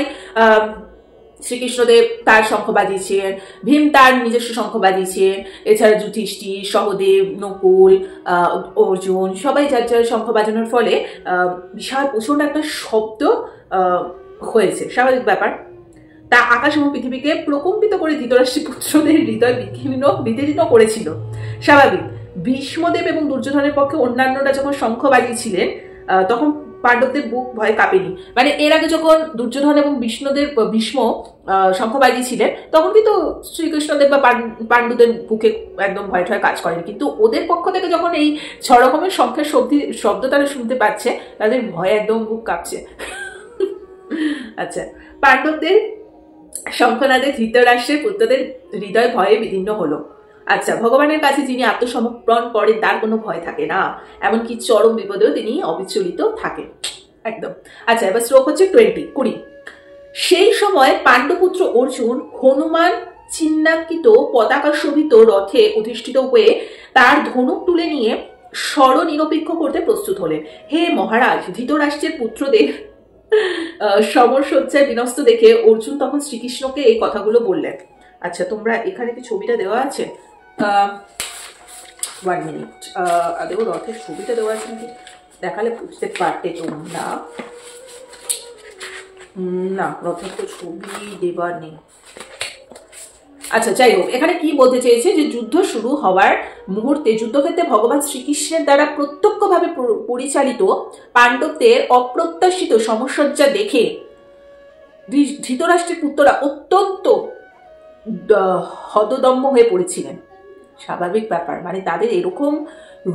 শ্রীকৃষ্ণদেব তার শঙ্খ বাজিয়েছেন, ভীম তার নিজস্ব শঙ্খ বাজিয়েছেন, এছাড়া যুধিষ্ঠির, সহদেব, নকুল, অর্জুন সবাই যার যার শঙ্খ বাজানোর ফলে বিশাল প্রচন্ড একটা শব্দ হয়েছে। স্বাভাবিক ব্যাপার। তা আকাশ এবং পৃথিবীকে প্রকম্পিত করে ধৃতরাষ্ট্রের পুত্রদের হৃদয় বিদীর্ণ করেছিল। স্বাভাবিক। ভীষ্মদেব এবং দুর্যোধনের পক্ষে অন্যান্যরা যখন শঙ্খ বাজিয়েছিলেন তখন পাণ্ডবদের বুক ভয়ে কাঁপেনি। মানে এর আগে যখন দুর্যোধন এবং ভীষ্ম শঙ্খ বাজিয়েছিলেন তখন কিন্তু শ্রীকৃষ্ণদেব বা পাণ্ডবদের বুকে একদম ভয় ঠয় কাজ করেনি, কিন্তু ওদের পক্ষ থেকে যখন এই 6 রকমের শঙ্খের শব্দ তারা শুনতে পাচ্ছে, তাদের ভয়ে একদম বুক কাঁপছে। আচ্ছা, পাণ্ডবদের শঙ্খনাদে ধৃতরাষ্ট্রের পুত্রদের হৃদয় ভয়ে বিদীর্ণ হলো। আচ্ছা, ভগবানের কাছে যিনি আত্মসমর্পণ করেন তার কোনো ভয় থাকে না, এমনকি চরম বিপদেও তিনি অবিচলিত থাকেন একদম। আচ্ছা, এবার শ্লোক হচ্ছে 20। সেই সময় পাণ্ডবপুত্র অর্জুন হনুমান চিহ্নাঙ্কিত পতাকা শোভিত রথে অধিষ্ঠিত হয়ে তার ধনুক তুলে নিয়ে স্বরনিরপেক্ষ করতে প্রস্তুত হলেন। হে মহারাজ, ধৃতরাষ্ট্রের পুত্রদের সমরসজ্জায় বিনষ্ট দেখে অর্জুন তখন শ্রীকৃষ্ণকে এই কথাগুলো বললেন। আচ্ছা, তোমরা এখানে কি ছবিটা দেওয়া আছে? 1 মিনিট। আদেও রথের ছবিটা দেওয়া আছে নাকি? দেখালে বুঝতে পারতে তোমরা। না, রথের তো ছবি দেওয়া নেই। আচ্ছা, যাই হোক, এখানে কি বলতে চেয়েছে যে যুদ্ধ শুরু হওয়ার মুহূর্তে যুদ্ধক্ষেত্রে ভগবান শ্রীকৃষ্ণের দ্বারা প্রত্যক্ষভাবে পরিচালিত পাণ্ডবদের অপ্রত্যাশিত সমরসজ্জা দেখে ধৃতরাষ্ট্রের পুত্ররা অত্যন্ত হতদম্ব হয়ে পড়েছিলেন। স্বাভাবিক ব্যাপার, মানে তাদের এরকম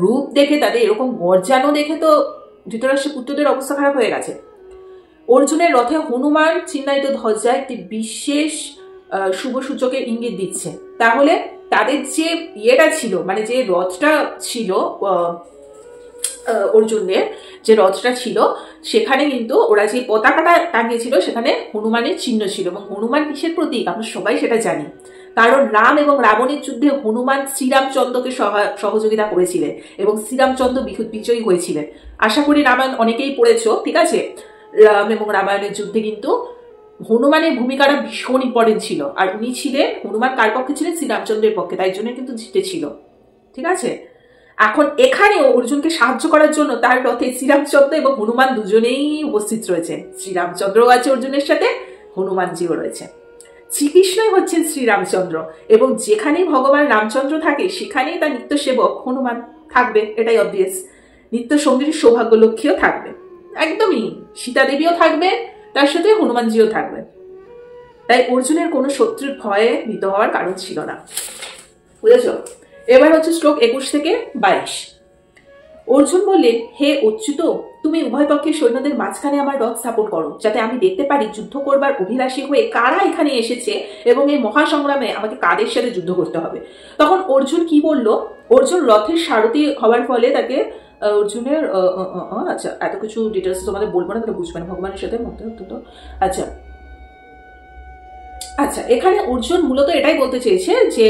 রূপ দেখে, তাদের এরকম গর্জানো দেখে তো ধৃতরাষ্ট্রের পুত্রদের অবস্থা খারাপ হয়ে গেছে। অর্জুনের রথে হনুমান চিহ্নিত ধ্বজা একটি বিশেষ শুভ সূচকের ইঙ্গিত দিচ্ছে। তাহলে তাদের যে ইয়েটা ছিল, মানে যে রথটা ছিল অর্জুনের, যে রথটা ছিল সেখানে কিন্তু ওরা যে পতাকাটা টাঙিয়েছিল সেখানে হনুমানের চিহ্ন ছিল। এবং হনুমান কিসের প্রতীক আমরা সবাই সেটা জানি, কারণ রাম এবং রাবণের যুদ্ধে হনুমান শ্রীরামচন্দ্রকে সহযোগিতা করেছিলেন এবং শ্রীরামচন্দ্র বিজয়ী হয়েছিলেন। আশা করি রামায়ণ অনেকেই পড়েছ, ঠিক আছে। রাম এবং রামায়ণের যুদ্ধে কিন্তু হনুমানের ভূমিকাটা ভীষণ ইম্পর্টেন্ট ছিল, আর উনি ছিলেন, হনুমান কার পক্ষে ছিলেন? শ্রীরামচন্দ্রের পক্ষে, তাই জন্য কিন্তু জিতেছিল, ঠিক আছে। এখন এখানেও অর্জুনকে সাহায্য করার জন্য তার রথে শ্রীরামচন্দ্র এবং হনুমান দুজনেই উপস্থিত রয়েছে। শ্রীরামচন্দ্রও আছে অর্জুনের সাথে, হনুমানজিও রয়েছে। শ্রীকৃষ্ণই হচ্ছেন শ্রীরামচন্দ্র, এবং যেখানেই ভগবান রামচন্দ্র থাকে সেখানেই তার নিত্য সেবক হনুমান থাকবে, এটাই অবভিয়াস। নিত্য সঙ্গীর সৌভাগ্য লক্ষ্মীও থাকবে, একদমই। সীতা দেবীও থাকবে, তার সাথে হনুমানজিও থাকবে। তাই অর্জুনের কোনো শত্রুর ভয়ে ভীত হওয়ার কারণ ছিল না, বুঝেছ? এবার হচ্ছে শ্লোক 21 থেকে 22। অর্জুন বললেন, হে অচ্যুত, তুমি উভয় পক্ষের সৈন্যদের মাঝখানে আমার রথ স্থাপন করো, যাতে আমি দেখতে পারি যুদ্ধ করবার অভিলাষী হয়ে কারা এখানে এসেছে এবং এই মহাসংগ্রামে আমাকে কাদের সাথে যুদ্ধ করতে হবে। তখন অর্জুন কি বলল? অর্জুন রথের সারথি হওয়ার ফলে তাকে অর্জুনের আচ্ছা, এত কিছু ডিটেলস তোমাদের বলবো না, তাহলে বুঝবে না। ভগবানের সাথে আচ্ছা আচ্ছা, এখানে অর্জুন মূলত এটাই বলতে চেয়েছে যে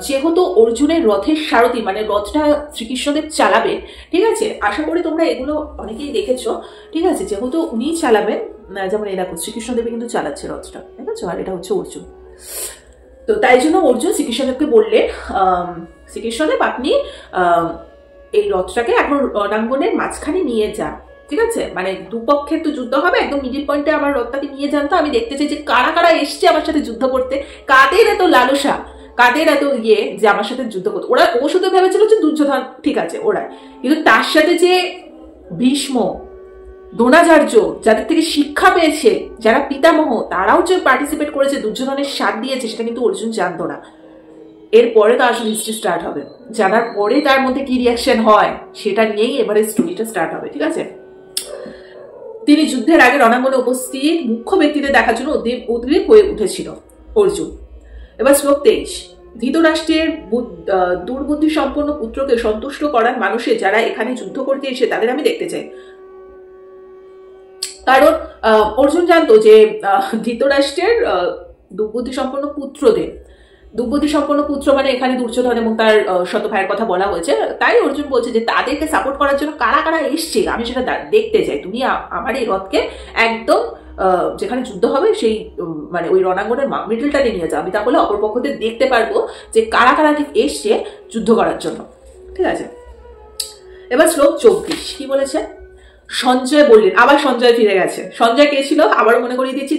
যেহেতু অর্জুনের রথের সারথি, মানে রথটা শ্রীকৃষ্ণদেব চালাবেন, ঠিক আছে। আশা করি তোমরা এগুলো অনেকেই দেখেছো, ঠিক আছে। যেহেতু উনি চালাবেন, যেমন এই দেখো শ্রীকৃষ্ণদেবী কিন্তু চালাচ্ছে রথটা, ঠিক আছে, আর এটা হচ্ছে অর্জুন। তো তাই জন্য অর্জুন শ্রীকৃষ্ণদেবকে বললেন, শ্রীকৃষ্ণদেব আপনি এই রথটাকে এখন রণাঙ্গনের মাঝখানে নিয়ে যান, ঠিক আছে। মানে দুপক্ষের তো যুদ্ধ হবে, একদম মিডিল পয়েন্টে আমার রথটাকে নিয়ে যান। তো আমি দেখতে চাই যে কারা কারা এসছে আমার সাথে যুদ্ধ করতে, কাদের এত লালসা, কাদের এত যে আমার সাথে যুদ্ধ করতে। ও শুধু ভেবেছিল যে দুর্যোধন, ঠিক আছে, ওরা, কিন্তু তার সাথে যে ভীষ্ম, দ্রোণাচার্য, যাদের থেকে শিক্ষা পেয়েছে, যারা পিতামহ, তারাও যে পার্টিসিপেট করেছে, দুর্যোধনের সাথ দিয়েছে, সেটা কিন্তু অর্জুন জানতো না। এরপরে তো আসলে হিস্ট্রি স্টার্ট হবে, জানার পরে তার মধ্যে কি রিয়াকশন হয় সেটা নিয়েই এবারে স্টোরিটা স্টার্ট হবে, ঠিক আছে। তিনি যুদ্ধের আগে রণাঙ্গনে উপস্থিত মুখ্য ব্যক্তিদের দেখার জন্য উদ্গ্রীব হয়ে উঠেছিল অর্জুন। এবার শ্লোক 23। ধৃতরাষ্ট্রের দুর্বুদ্ধি সম্পন্ন পুত্রকে সন্তুষ্ট করার মানুষে যারা এখানে যুদ্ধ করতে এসে তাদের আমি দেখতে চাই। কারণ অর্জুন জানতো যে ধৃতরাষ্ট্রের দুর্বুদ্ধি সম্পন্ন পুত্রদের, দুর্বুদ্ধি সম্পন্ন পুত্র মানে এখানে দুর্যোধন এবং তার শত ভাইয়ের কথা বলা হয়েছে। তাই অর্জুন বলছে যে তাদেরকে সাপোর্ট করার জন্য কারা কারা এসছে আমি সেটা দেখতে চাই। তুমি আমার এই রথকে একদম যেখানে যুদ্ধ হবে সেই মানে ওই রণাঙ্গনের মিডলটাতে নিয়ে যাও, আমি তাহলে অপরপক্ষদের দেখতে পারবো যে কারা কারা ঠিক এসছে যুদ্ধ করার জন্য, ঠিক আছে। এবার শ্লোক 24 কি বলেছে? সঞ্জয় বললেন, আবার সঞ্জয় ফিরে গেছে। সঞ্জয় কে ছিল আবারও মনে করিয়ে দিচ্ছি,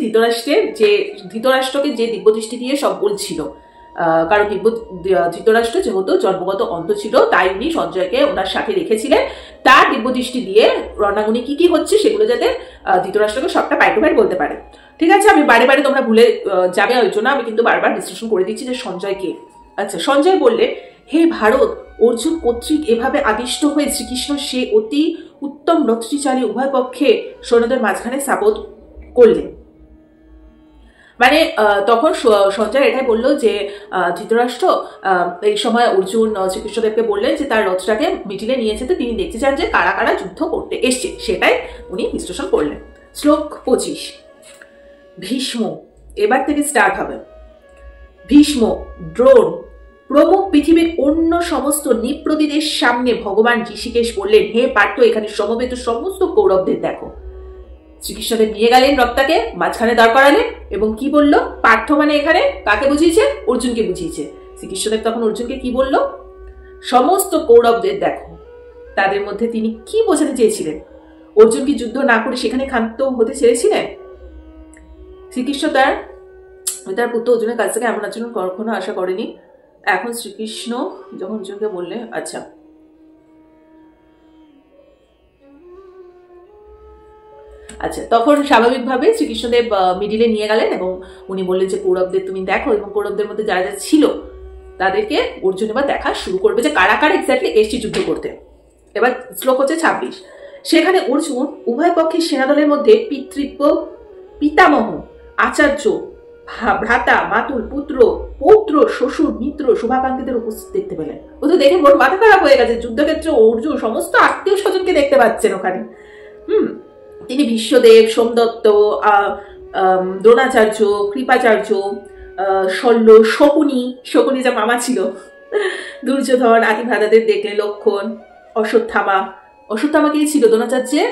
ধৃতরাষ্ট্রকে যে দিব্যদৃষ্টি দিয়ে সব বলছিল। কারণ ধৃতরাষ্ট্র যেহেতু জন্মগত অন্ধ ছিল, তাই উনি সঞ্জয়কে ওনার সাথে রেখেছিলেন তার দিব্যদৃষ্টি দিয়ে রণাঙ্গনে কি কি হচ্ছে সেগুলো যাতে ধৃতরাষ্ট্রকে সবটা পাই টু পাই বলতে পারে, ঠিক আছে। আমি বারে বারে তোমরা ভুলে যাবে, ওই জন্য আমি কিন্তু বারবার ডিসকাশন করে দিচ্ছি যে সঞ্জয় কে। আচ্ছা, সঞ্জয় বললে, হে ভারত, অর্জুন কর্তৃক এভাবে আদিষ্ট হয়ে শ্রীকৃষ্ণ সে অতি উত্তম রথটি চালিয়ে উভয় পক্ষে সৈন্যদের মাঝখানে স্থাপন করলেন। মানে তখন সঞ্জয় এটাই বললো যে ধৃতরাষ্ট্র এই সময় অর্জুন শ্রীকৃষ্ণদেবকে বললেন যে তার রথটাকে মিডিলে নিয়ে যেতে তিনি দেখতে চান যে কারা কারা যুদ্ধ করতে এসছে, সেটাই উনি বিশ্লেষণ করলেন। শ্লোক 25। ভীষ্ম, এবার থেকে স্টার্ট হবে। ভীষ্ম, দ্রোণ প্রমুখ পৃথিবীর অন্য সমস্ত নৃপতিদের সামনে ভগবান ঋষিকেশ বললেন, হে পার্থ, এখানে সমবেত সমস্ত কৌরবদের দেখো। শ্রীকৃষ্ণদেব নিয়ে গেলেন রথটাকে, মাঝখানে দাঁড় করালেন এবং কি বলল? পার্থ মানে এখানে কাকে বুঝিয়েছে? অর্জুনকে বুঝিয়েছে। শ্রীকৃষ্ণদেব তখন অর্জুনকে কি বলল? সমস্ত কৌরবদের দেখো। তাদের মধ্যে তিনি কি বোঝাতে চেয়েছিলেন? অর্জুন কি যুদ্ধ না করে সেখানে ক্ষান্ত হতে চেয়েছিলেন? শ্রীকৃষ্ণ তার পুত্র অর্জুনের কাছ থেকে এমন আচরণ কখনো আশা করেনি। এখন শ্রীকৃষ্ণ যখন অর্জুনকে বললে, আচ্ছা তখন স্বাভাবিকভাবে শ্রীকৃষ্ণদেব মিডিলে নিয়ে গেলেন এবং উনি বললেন যে কৌরবদের তুমি দেখো, এবং কৌরবদের মধ্যে যারা যারা ছিল তাদেরকে অর্জুন এবার দেখা শুরু করবে যে কারা কারা এক্স্যাক্টলি এসছে যুদ্ধ করতে। এবার শ্লোক হচ্ছে 26। সেখানে অর্জুন উভয় পক্ষের সেনাদলের মধ্যে পিতামহ, আচার্য, ভ্রাতা, মাতুল, পুত্র, পৌত্র, শ্বশুর, মিত্র, শুভাকাঙ্ক্ষীদের উপস্থিত দেখতে পেলেন। ও তো দেখে মোর মাথা খারাপ হয়ে গেছে। যুদ্ধক্ষেত্রে অর্জুন সমস্ত আত্মীয় স্বজনকে দেখতে পাচ্ছেন ওখানে। তিনি বিশ্বদেব, সোমদত্ত, দ্রোণাচার্য, কৃপাচার্য, শল্য, শকুনি যা মামা ছিল, দুর্যোধন আদি ভ্রাতাদের দেখলেন। লক্ষণ, অশ্বত্থামা কে ছিল? দ্রোণাচার্যের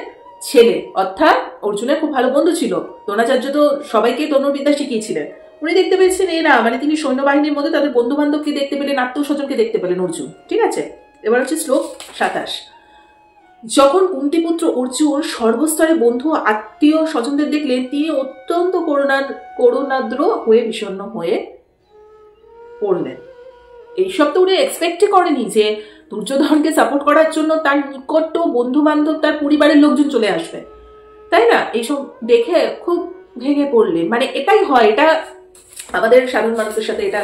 ছেলে, অর্থাৎ অর্জুনের খুব ভালো বন্ধু ছিল। দ্রোণাচার্য তো সবাইকে ধনুর্বিদ্যা শিখিয়েছিলেন। উনি দেখতে পেয়েছেন এরা, মানে তিনি সৈন্যবাহিনীর মধ্যে তাদের বন্ধু বান্ধবকে দেখতে পেলেন, আত্মীয় স্বজনকে দেখতে পেলেন অর্জুন। ঠিক আছে, এবার হচ্ছে শ্লোক 27। যখন কুন্তিপুত্র অর্জুন সর্বস্তরে বন্ধু আত্মীয় স্বজনদের দেখলেন, তিনি অত্যন্ত করুণাদ্র হয়ে বিষণ্ণ হয়ে পড়লেন। এইসব তো উনি এক্সপেক্টই করেনি যে দুর্যোধনকে সাপোর্ট করার জন্য তার নিকট বন্ধু বান্ধব, তার পরিবারের লোকজন চলে আসবে, তাই না? এইসব দেখে খুব ভেঙে পড়লেন। মানে এটাই হয়, এটা আমাদের সাধারণ মানুষের সাথে, এটা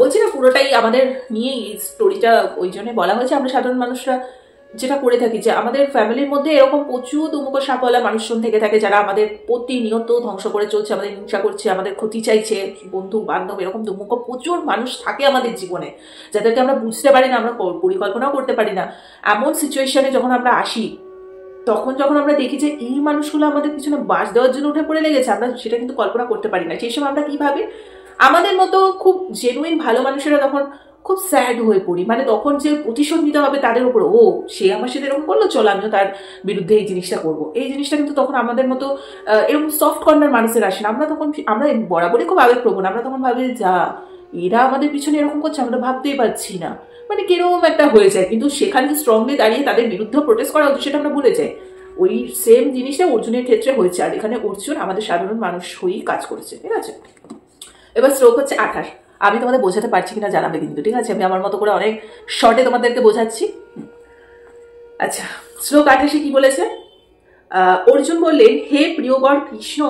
বলছি না পুরোটাই আমাদের নিয়েই স্টোরিটা, ওই জন্য বলা হয়েছে আমরা সাধারণ মানুষরা যেটা করে থাকি, যে আমাদের ফ্যামিলির মধ্যে এরকম প্রচুর দুমুখ সাপওয়ালা মানুষজন থেকে থাকে যারা আমাদের প্রতিনিয়ত ধ্বংস করে চলছে, আমাদের হিংসা করছে, আমাদের ক্ষতি চাইছে, বন্ধু বান্ধব, এরকম দুমুখ প্রচুর মানুষ থাকে আমাদের জীবনে, যাদেরকে আমরা বুঝতে পারি না, আমরা পরিকল্পনাও করতে পারি না। এমন সিচুয়েশনে যখন আমরা আসি, তখন যখন আমরা দেখি যে এই মানুষগুলো আমাদের পিছনে বাস দেওয়ার জন্য উঠে পড়ে লেগেছে, আমরা সেটা কিন্তু কল্পনা করতে পারি না। সেই সময় আমরা কিভাবে আমাদের মতো খুব জেনুইন ভালো মানুষেরা তখন খুব স্যাড হয়ে পড়ি। মানে তখন যে প্রতিশোধ নিতে হবে তাদের উপর, ও সে আমার সাথে এরকম করলো, চলো আমিও তার বিরুদ্ধে এই জিনিসটা করবো। এই জিনিসটা কিন্তু তখন আমাদের মতো এরকম সফট কর্নার মানুষের আসে না। আমরা তখন, আমরা বরাবরই খুব আবেগপ্রবণ, আমরা তখন ভাবি যা এরা আমাদের পিছনে এরকম করছে, আমরা ভাবতেই পারছি না, মানে কিরকম একটা হয়ে যায়। কিন্তু সেখানে স্ট্রংলি দাঁড়িয়ে তাদের বিরুদ্ধে প্রোটেস্ট করা হচ্ছে, সেটা আমরা ভুলে যাই। ওই সেম জিনিসটা অর্জুনের ক্ষেত্রে হয়েছে, আর এখানে অর্জুন আমাদের সাধারণ মানুষ হয়েই কাজ করেছে। ঠিক আছে, এবার শ্লোক হচ্ছে 28। আমি তোমাদের বোঝাতে পারছি কিনা জানাবে কিন্তু, ঠিক আছে? আমি আমার মতো করে অনেক শর্টে তোমাদেরকে বোঝাচ্ছি। আচ্ছা, শ্লোক 28 কি বলেছে? অর্জুন বললেন, হে প্রিয়বর কৃষ্ণ,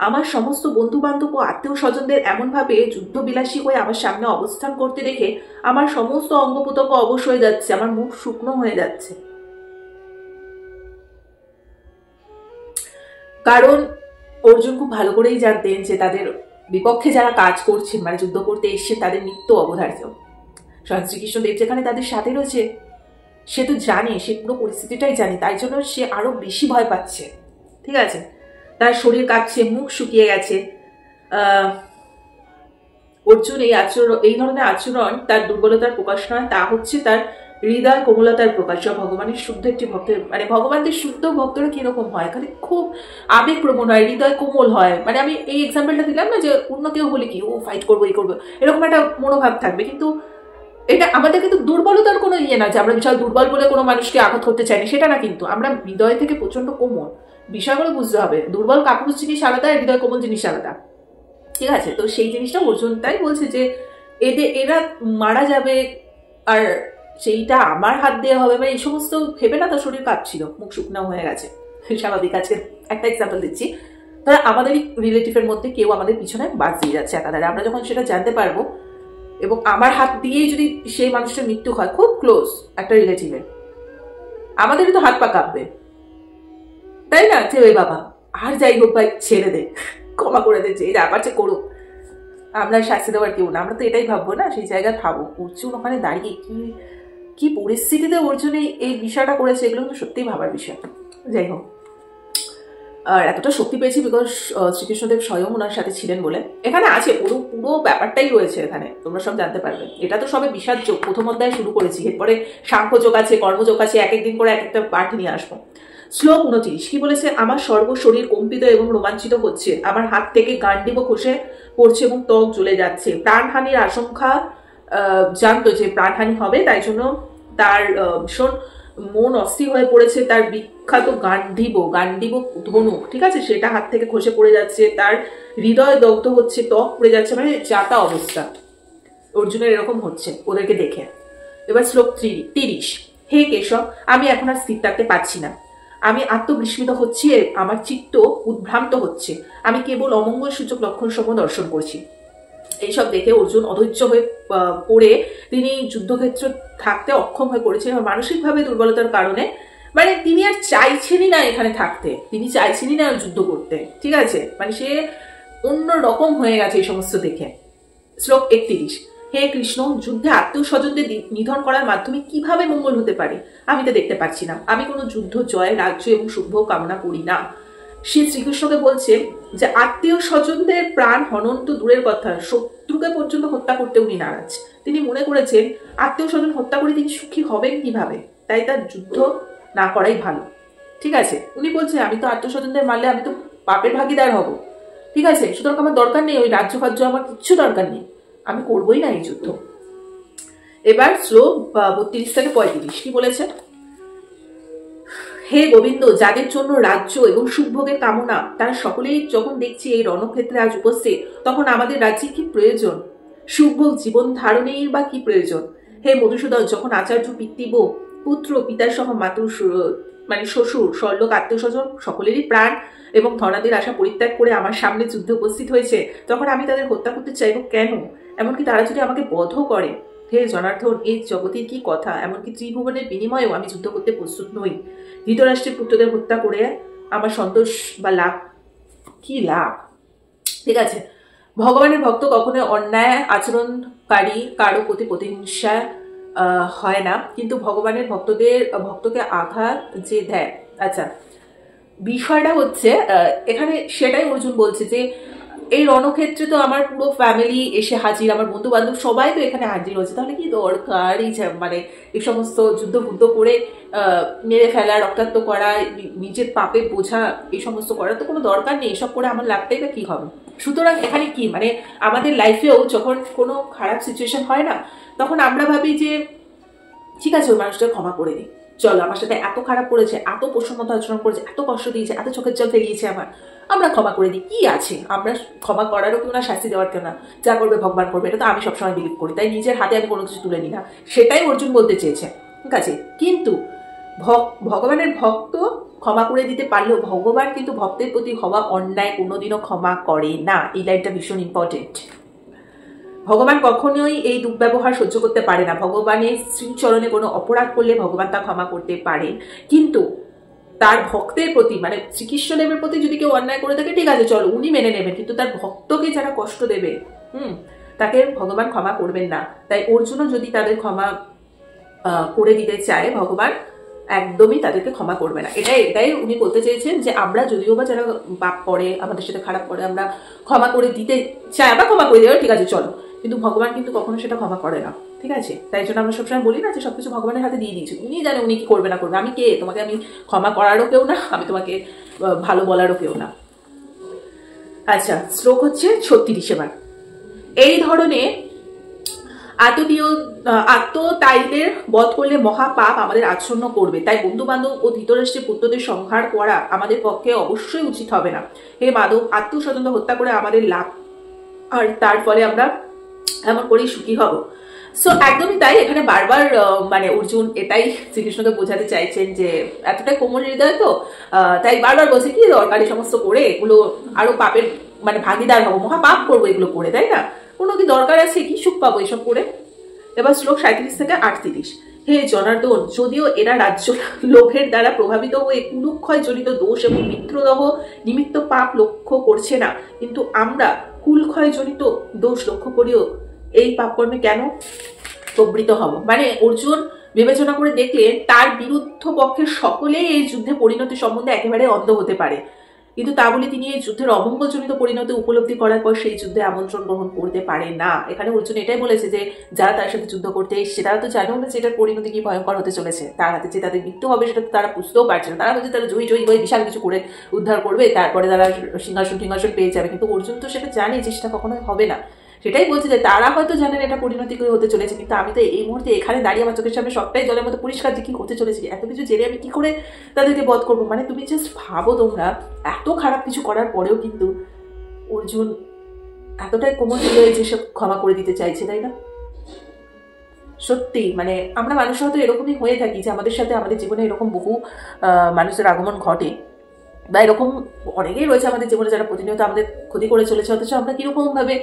আমার সমস্ত বন্ধু বান্ধব ও আত্মীয় স্বজনদের এমনভাবে যুদ্ধবিলাসী হয়ে আমার সামনে অবস্থান করতে দেখে আমার সমস্ত অঙ্গ প্রত্যঙ্গ অবশ হয়ে যাচ্ছে, আমার মুখ শুকনো হয়ে যাচ্ছে। কারণ অর্জুন খুব ভালো করেই জানতেন যে তাদের বিপক্ষে যারা কাজ করছেন, মানে যুদ্ধ করতে এসছেন, তাদের মৃত্যু অবধার্য। স্বয়ং শ্রীকৃষ্ণদেব যেখানে তাদের সাথে রয়েছে, সে তো জানে, সে পুরো পরিস্থিতিটাই জানে, তাই জন্য সে আরো বেশি ভয় পাচ্ছে। ঠিক আছে, তার শরীর কাঁপছে, মুখ শুকিয়ে গেছে। অর্জুন এই ধরনের আচরণ তার দুর্বলতার প্রকাশ নয়, তা হচ্ছে তার হৃদয় কোমলতার প্রকাশ। ভগবানের শুদ্ধ একটি ভক্তের, মানে ভগবানদের শুদ্ধ ভক্তরা কিরকম হয়, এখানে খুব আবেগপ্রবণ হয়, হৃদয় কোমল হয়। মানে আমি এই এক্সাম্পলটা দিলাম না যে অন্য কেউ বলে কি ও ফাইট করবো, এই করবো, এরকম একটা মনোভাব থাকবে, কিন্তু এটা আমাদের কিন্তু দুর্বলতার কোনো ইয়ে না যে আমরা বিশাল দুর্বল বলে কোনো মানুষকে আঘাত করতে চাই না, সেটা না। কিন্তু আমরা হৃদয় থেকে প্রচন্ড কোমল, বিষয়গুলো বুঝতে হবে। দুর্বল কাপুরুষ জিনিস আলাদা, হৃদয় কোমল জিনিস আলাদা। ঠিক আছে, তো সেই জিনিসটা অর্জুন তাই বলছে যে এরা মারা যাবে আর সেইটা আমার হাত দিয়ে হবে, মানে এই সমস্ত ভেবে না তার শরীর কাঁপছিল, মুখ শুকনো হয়ে গেছে, স্বাভাবিক। আজকে একটা এক্সাম্পল দিচ্ছি, ধরো আমাদেরই রিলেটিভের মধ্যে কেউ আমাদের পিছনে বাস দিয়ে যাচ্ছে একাধারে, আমরা যখন সেটা জানতে পারবো এবং আমার হাত দিয়েই যদি সেই মানুষটার মৃত্যু হয়, খুব ক্লোজ একটা রিলেটিভের, আমাদেরই তো হাত পা কাঁপবে, তাই না? যে ওই বাবা আর যাই হোক ভাই, ছেড়ে দে, ক্ষমা করে দে, যে যা পারছে করুক, আমরা শাস্তি দেওয়ার কেউ না, আমরা তো এটাই ভাববো না, সেই জায়গায় ভাবো। অর্জুন ওখানে দাঁড়িয়ে কি পরিস্থিতিতে অর্জুন এই বিষয়টা করেছে, এগুলো কিন্তু সত্যিই ভাবার বিষয়। যাই হোক, আর এতটা শক্তি পেয়েছি বিকজ শ্রীকৃষ্ণদেব স্বয়ং ওনার সাথে ছিলেন বলে। এখানে আছে পুরো ব্যাপারটাই রয়েছে, এখানে তোমরা সব জানতে পারবে। এটা তো সবে বিষাদ যোগ, প্রথম অধ্যায় শুরু করেছি, এরপরে সাংখ্য যোগ আছে, কর্মযোগ আছে, এক একদিন করে এক একটা পাঠ নিয়ে আসবো। শ্লোক 29 কি বলেছে? আমার সর্বশরীর কম্পিত এবং রোমাঞ্চিত হচ্ছে, আমার হাত থেকে গান্ডিব খসে পড়ছে এবং ত্বক জ্বলে যাচ্ছে। প্রাণহানির আশঙ্কা জানতো যে প্রাণহানি হবে, তাই জন্য তার ভীষণ মন অস্থির হয়ে পড়েছে। তার বিখ্যাত গান্ডিব ধনুক, ঠিক আছে, সেটা হাত থেকে খসে পড়ে যাচ্ছে, তার হৃদয় দগ্ধ হচ্ছে, ত্বক পড়ে যাচ্ছে, মানে যাতা অবস্থা অর্জুনের এরকম হচ্ছে ওদেরকে দেখে। এবার শ্লোক 30, হে কেশব, আমি এখন আর স্থির থাকতে পারছি না, আমি আত্মবিস্মিত হচ্ছি, আমার চিত্ত উদ্ভ্রান্ত হচ্ছে, আমি কেবল অমঙ্গল সূচক লক্ষণ সমূহ দর্শন করছি। এইসব দেখে অর্জুন অধৈর্য হয়ে পড়ে তিনি যুদ্ধক্ষেত্র থাকতে অক্ষম হয়ে পড়েছেন এবং মানসিকভাবে দুর্বলতার কারণে মানে তিনি আর চাইছেনই না এখানে থাকতে, তিনি চাইছেনই না যুদ্ধ করতে, ঠিক আছে, মানে সে অন্য রকম হয়ে গেছে এই সমস্ত দেখে। শ্লোক 31। হে কৃষ্ণ, যুদ্ধে আত্মীয় স্বজনদের নিধন করার মাধ্যমে কিভাবে মঙ্গল হতে পারে? আমি তো দেখতে পাচ্ছি না। আমি কোনো যুদ্ধ জয়, রাজ্য এবং শুভ কামনা করি না। সে শ্রীকৃষ্ণকে বলছে যে আত্মীয় স্বজনদের প্রাণ হনন তো দূরের কথা, শত্রুকে পর্যন্ত হত্যা করতে উনি নারাজ। তিনি মনে করেছেন আত্মীয় স্বজন হত্যা করে তিনি সুখী হবেন কিভাবে, তাই তার যুদ্ধ না করাই ভালো, ঠিক আছে। উনি বলছে আমি তো আত্মীয় স্বজনদের মারলে আমি তো পাপের ভাগিদার হব, ঠিক আছে, সুতরাং আমার দরকার নেই ওই রাজ্য ফাজ্য, আমার কিচ্ছু দরকার নেই, আমি করবোই না এই যুদ্ধ। এবার শ্লোক 32 থেকে 35 কি বলেছে? হে গোবিন্দ, যাদের জন্য রাজ্য এবং সুখভোগের কামনা, তারা সকলেই যখন দেখছি এই রণক্ষেত্রে আজ উপস্থিত, তখন আমাদের রাজ্যে কি প্রয়োজন? সুখভোগ জীবন ধারণের বা কি প্রয়োজন? হে মধুসূদন, যখন আচার্য, পিতৃব্য, পুত্র, পিতার সহ মাতুর, মানে শ্বশুর, স্বর্লোক আত্মীয় স্বজন সকলেরই প্রাণ এবং ধনাদের আশা পরিত্যাগ করে আমার সামনে যুদ্ধে উপস্থিত হয়েছে, তখন আমি তাদের হত্যা করতে চাইব কেন? এমনকি তারা যদি আমাকে বধও করে। হে জনার্দন, এই জগতের কি কথা, এমনকি ত্রিভুবনের বিনিময়েও আমি যুদ্ধ করতে প্রস্তুত নই। ধৃতরাষ্ট্রের পুত্রদের হত্যা করে আমার সন্তোষ বা লাভ কি লাভ? ঠিক আছে, ভগবানের ভক্ত কখনো অন্যায় আচরণকারী কারো প্রতি প্রতিহিংসা হয় না, কিন্তু ভগবানের ভক্তকে আঘাত যে দেয়। আচ্ছা, বিষয়টা হচ্ছে এখানে সেটাই অর্জুন বলছে যে এই রণক্ষেত্রে তো আমার পুরো ফ্যামিলি এসে হাজির, আমার বন্ধু বান্ধব সবাই তো এখানে হাজির হয়েছে, তাহলে কি দরকার এই মানে এই সমস্ত যুদ্ধ বুদ্ধ করে মেরে ফেলা, রক্তাক্ত করা, নিজের পাপে বোঝা, এই সমস্ত করার তো কোনো দরকার নেই। এসব করে আমার লাভটাই বা কি হবে? সুতরাং এখানে কি মানে আমাদের লাইফেও যখন কোনো খারাপ সিচুয়েশন হয় না, তখন আমরা ভাবি যে ঠিক আছে ওই মানুষটা ক্ষমা করে দিই, চলো আমার সাথে এত খারাপ করেছে, এত পশুর মতো আচরণ করেছে, এত কষ্ট দিয়েছে, এত চোখের জল ফেলিয়েছে আমরা ক্ষমা করে দিই, কি আছে, আমরা ক্ষমা করারও কেউ না, শাস্তি দেওয়ার কেউ না, যা করবে ভগবান করবে, এটা তো আমি সবসময় বিলিভ করি, তাই নিজের হাতে আমি কোনো কিছু তুলে নিই না, সেটাই অর্জুন বলতে চেয়েছে, ঠিক আছে। কিন্তু ভগবানের ভক্ত ক্ষমা করে দিতে পারলেও ভগবান কিন্তু ভক্তের প্রতি হওয়া অন্যায় কোনোদিনও ক্ষমা করে না। এই লাইনটা ভীষণ ইম্পর্টেন্ট। ভগবান কখনোই এই দুর্ব্যবহার সহ্য করতে পারে না। ভগবানের শ্রীচরণে কোনো অপরাধ করলে ভগবান তা ক্ষমা করতে পারেন, কিন্তু তার ভক্তের প্রতি মানে শ্রীকৃষ্ণদেবের প্রতি যদি কেউ অন্যায় করে থাকে, ঠিক আছে চলো উনি মেনে নেবেন, কিন্তু তার ভক্তকে যারা কষ্ট দেবে তাকে ভগবান ক্ষমা করবেন না। তাই অর্জুনও যদি তাদের ক্ষমা করে দিতে চায়, ভগবান একদমই তাদেরকে ক্ষমা করবে না। এটাই উনি বলতে চেয়েছেন যে আমরা যদিও বা যারা পাপ করে, আমাদের সাথে খারাপ করে, আমরা ক্ষমা করে দিতে চাই, আবার ক্ষমা করে দেওয়া ঠিক আছে চলো, কিন্তু ভগবান কিন্তু কখনো সেটা ক্ষমা করে না, ঠিক আছে। তাই জন্য আমরা সবসময় বলি না যে সবকিছু ভগবানের হাতে দিয়ে দিয়েছি, উনি জানে উনি কি করবে না করবে, আমি কে, তোমাকে আমি ক্ষমা করারও কেউ না, আমি তোমাকে ভালো বলারও কেউ না। আচ্ছা, শ্লোক হচ্ছে 36 এবার। এই ধরনের আত্মতায়ীদের বধ করলে মহাপাপ আমাদের আচ্ছন্ন করবে, তাই বন্ধু বান্ধব ও ধৃতরাষ্ট্রের পুত্রদের সংহার করা আমাদের পক্ষে অবশ্যই উচিত হবে না। হে মাধব, আত্মস্বজনদের হত্যা করে আমাদের লাভ, আর তার ফলে আমরা এমন করেই সুখী হব। সো একদমই তাই, এখানে বারবার মানে অর্জুন এটাই শ্রীকৃষ্ণকে বোঝাতে চাইছেন যে এতটাই কোমল হৃদয় তো, তাই বারবার বলছে কি দরকার এই সমস্ত করে, এগুলো আরো পাপের মানে ভাগিদার হবো, মহাপাপ করবো এগুলো করে, তাই না, কোনো কি দরকার আছে, কি সুখ পাবো এসব করে। এবার শ্লোক 37 থেকে 38। হে জনার্দন, যদিও এরা রাজ্য লোভের দ্বারা প্রভাবিত হয়ে কুলক্ষয় জনিত দোষ এবং মিত্রদহ নিমিত্ত পাপ লক্ষ্য করছে না, কিন্তু আমরা কুলক্ষয় জনিত দোষ লক্ষ্য করিও এই পাপকর্মে কেন প্রবৃত্ত হব। মানে অর্জুন বিবেচনা করে দেখলেন তার বিরুদ্ধ পক্ষের সকলেই এই যুদ্ধে পরিণতি সম্বন্ধে একেবারে অন্ধ হতে পারে, কিন্তু তা বলে তিনি এই যুদ্ধের অমঙ্গলজনিত পরিণতি উপলব্ধি করার পর সেই যুদ্ধে আমন্ত্রণ গ্রহণ করতে পারে না। এখানে অর্জুন এটাই বলেছে যে যারা তার সাথে যুদ্ধ করতে এসছে তারা তো জানেও না সেটার পরিণতি কি ভয়ঙ্কর হতে চলেছে, তার হাতে যে তাদের মৃত্যু হবে সেটা তারা বুঝতেও পারছে না, তারা হচ্ছে তারা জয়ী হয়ে বিশাল কিছু করে উদ্ধার করবে, তারপরে তারা সিংহাসন পেয়ে যাবে, কিন্তু অর্জুন তো সেটা জানে যে সেটা কখনোই হবে না। সেটাই বলছে যে তারা হয়তো জানেন এটা পরিণতি করে হতে চলেছে, কিন্তু আমি তো এই মুহূর্তে এখানে দাঁড়িয়ে আমার চোখের সামনে সবটাই জলের মতো পরিষ্কার যে কি হতে চলেছে, এত কিছু জেনে আমি কি করে তাদেরকে বধ করবো। মানে তুমি জাস্ট ভাবো, তোমরা এত খারাপ কিছু করার পরেও কিন্তু অর্জুন এতটাই কোমল হয়ে যে সব ক্ষমা করে দিতে চাইছে, তাই না? সত্যি মানে আমরা মানুষ হয়তো এরকমই হয়ে থাকি যে আমাদের সাথে আমাদের জীবনে এরকম বহু মানুষের আগমন ঘটে, বা এরকম অনেকেই রয়েছে আমাদের জীবনে যারা প্রতিনিয়ত আমাদের ক্ষতি করে চলেছে, অথচ আমরা কিরকম ভাবে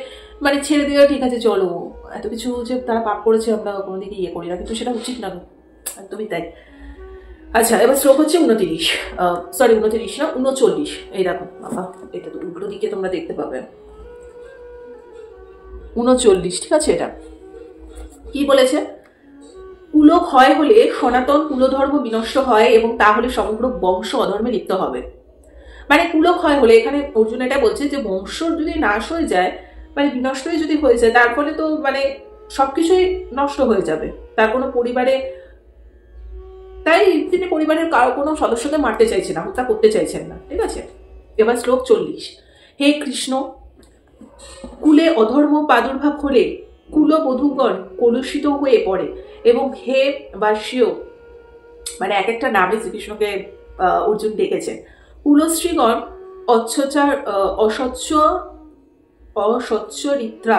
মানে ছেড়ে দেওয়া ঠিক আছে চলো, এত কিছু যে তারা পাপ করেছে আমরা কোনো দিকে ইয়ে করি না, কিন্তু সেটা উচিত না, একদমই তাই। আচ্ছা, এবার শ্লোক হচ্ছে 29, সরি 29 না 39। এই দেখো বাবা, এটা তো উল্টো দিকে তোমরা দেখতে পাবে। 39, ঠিক আছে। এটা কি বলেছে? কুলক্ষয় হলে সনাতন কুলধর্ম বিনষ্ট হয় এবং তা হলে সমগ্র বংশ অধর্মে লিপ্ত হবে। মানে কুলক্ষয় হলে এখানে অর্জুন এটা বলছে যে বংশ যদি নাশ হয়ে যায়, মানে বিনষ্টই যদি হয়ে যায়, তার ফলে তো মানে সবকিছুই নষ্ট হয়ে যাবে। তার কোনো পরিবারে, তাই তিনি পরিবারের কারো কোনো সদস্যকে মারতে চাইছেন না, হত্যা করতে চাইছেন না, ঠিক আছে। এবার শ্লোক 40, হে কৃষ্ণ, কুলে অধর্ম প্রাদুর্ভাব হলে কুলবধূগণ কলুষিত হয়ে পড়ে এবং হে বাস্য, মানে এক একটা নামে শ্রীকৃষ্ণকে অর্জুন ডেকেছেন। কুলশ্রীগণ অচ্ছচার অসচ্চরিত্রা,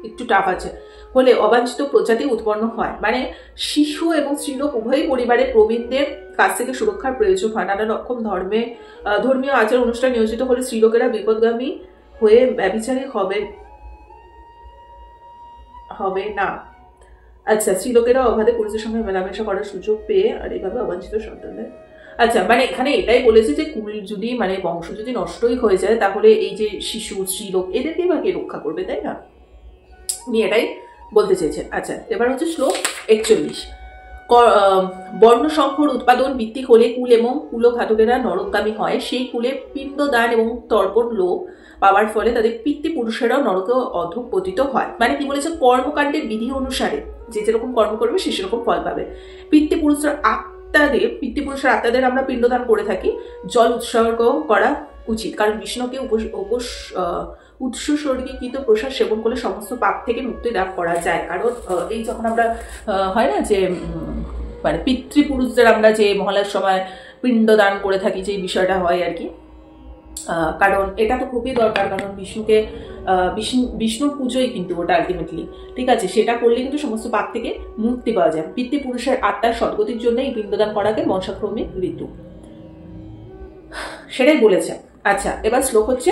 একটু টাফ আছে, হলে অবাঞ্ছিত প্রজাতি উৎপন্ন হয়। মানে শিশু এবং স্ত্রীলোক উভয়ই পরিবারের প্রবীণদের কাছ থেকে সুরক্ষার প্রয়োজন হয়। নানা রকম ধর্মীয় আচার অনুষ্ঠান নিয়োজিত হলে স্ত্রীলোকেরা বিপদগামী হয়ে ব্যভিচারী হবে না। আচ্ছা, স্ত্রীলোকেরা অবাধে পুরুষের সঙ্গে মেলামেশা করার সুযোগ পেয়ে আর এইভাবে অবাঞ্ছিত সন্তানদের, আচ্ছা মানে এখানে এটাই বলেছে যে কুল যদি মানে বংশ যদি নষ্টই হয়ে যায়, তাহলে এই যে শিশু স্ত্রীলোক এদেরকেই বা কে রক্ষা করবে, তাই না? উনি এটাই বলতে চেয়েছেন। আচ্ছা, এবার হচ্ছে শ্লোক 41, বর্ণসংকর উৎপাদন ভিত্তিক হলে কুল এবং কুলঘাতকেরা নরকগামী হয়। সেই কুলে পিণ্ডদান এবং তর্পণ লোভ পাওয়ার ফলে তাদের পিতৃপুরুষেরাও নরকে অধঃপতিত হয়। মানে কি বলেছে? কর্মকাণ্ডের বিধি অনুসারে যে যেরকম কর্ম করবে সে সেরকম ফল পাবে। পিতৃপুরুষের আত্মাদের আমরা পিণ্ডদান করে থাকি। জল উৎসর্গ করা উচিত, কারণ বিষ্ণুকে উৎসর্গীকৃত প্রসাদ সেবন করলে সমস্ত পাপ থেকে মুক্তি লাভ করা যায়। কারণ এই যখন আমরা হয় না যে মানে পিতৃপুরুষদের আমরা যে মহালয়ার সময় পিণ্ডদান করে থাকি, যে বিষয়টা হয় আর কি, কারণ এটা তো খুবই দরকার। কারণ বিষ্ণুর পুজোই কিন্তু ওটা আলটিমেটলি, ঠিক আছে। সেটা করলে কিন্তু সমস্ত পাপ থেকে মুক্তি পাওয়া যায়। পিতৃপুরুষের আত্মার সদ্গতির জন্য এই পিণ্ডদান করাকে বংশাক্রমিক ঋতু, সেটাই বলেছে। আচ্ছা, এবার শ্লোক হচ্ছে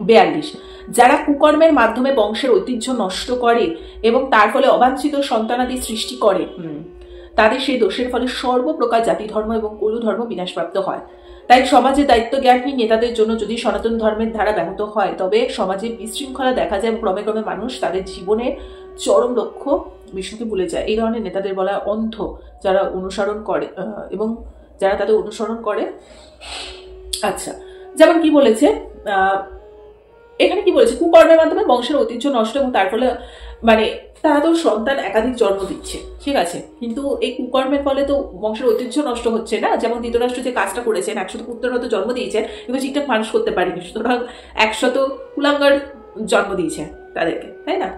42, যারা কুকর্মের মাধ্যমে বংশের ঐতিহ্য নষ্ট করে এবং তার ফলে অবাঞ্ছিত সন্তানাদি সৃষ্টি করে, তাদের সেই দোষের ফলে সর্বপ্রকার জাতি ধর্ম এবং কুল ধর্ম বিনাশপ্রাপ্ত হয়। তাই সমাজে দায়িত্ব জ্ঞানহীন নেতাদের জন্য যদি সনাতন ধর্মের ধারা ব্যাহত হয়, তবে সমাজে বিশৃঙ্খলা দেখা যায় এবং ক্রমে ক্রমে মানুষ তাদের জীবনের চরম লক্ষ্য বিষ্ণুকে ভুলে যায়। এই ধরনের নেতাদের বলা অন্ধ, যারা অনুসরণ করে এবং যারা তাদের অনুসরণ করে। আচ্ছা, যেমন কি বলেছে এখানে, কি বলেছে? কুকর্মের মাধ্যমে বংশের ঐতিহ্য নষ্ট এবং তার ফলে মানে তারা তো সন্তান একাধিক জন্ম দিচ্ছে, ঠিক আছে, কিন্তু এই কুকর্মের ফলে তো বংশের ঐতিহ্য নষ্ট হচ্ছে না। যেমন ধৃতরাষ্ট্র যে কাজটা করেছেন, 100 পুত্রের হয়তো জন্ম দিয়েছেন কিন্তু ঠিকঠাক মানুষ করতে পারেনি, সুতরাং 100 কুলাঙ্গার জন্ম দিয়েছে তাদেরকে, তাই না?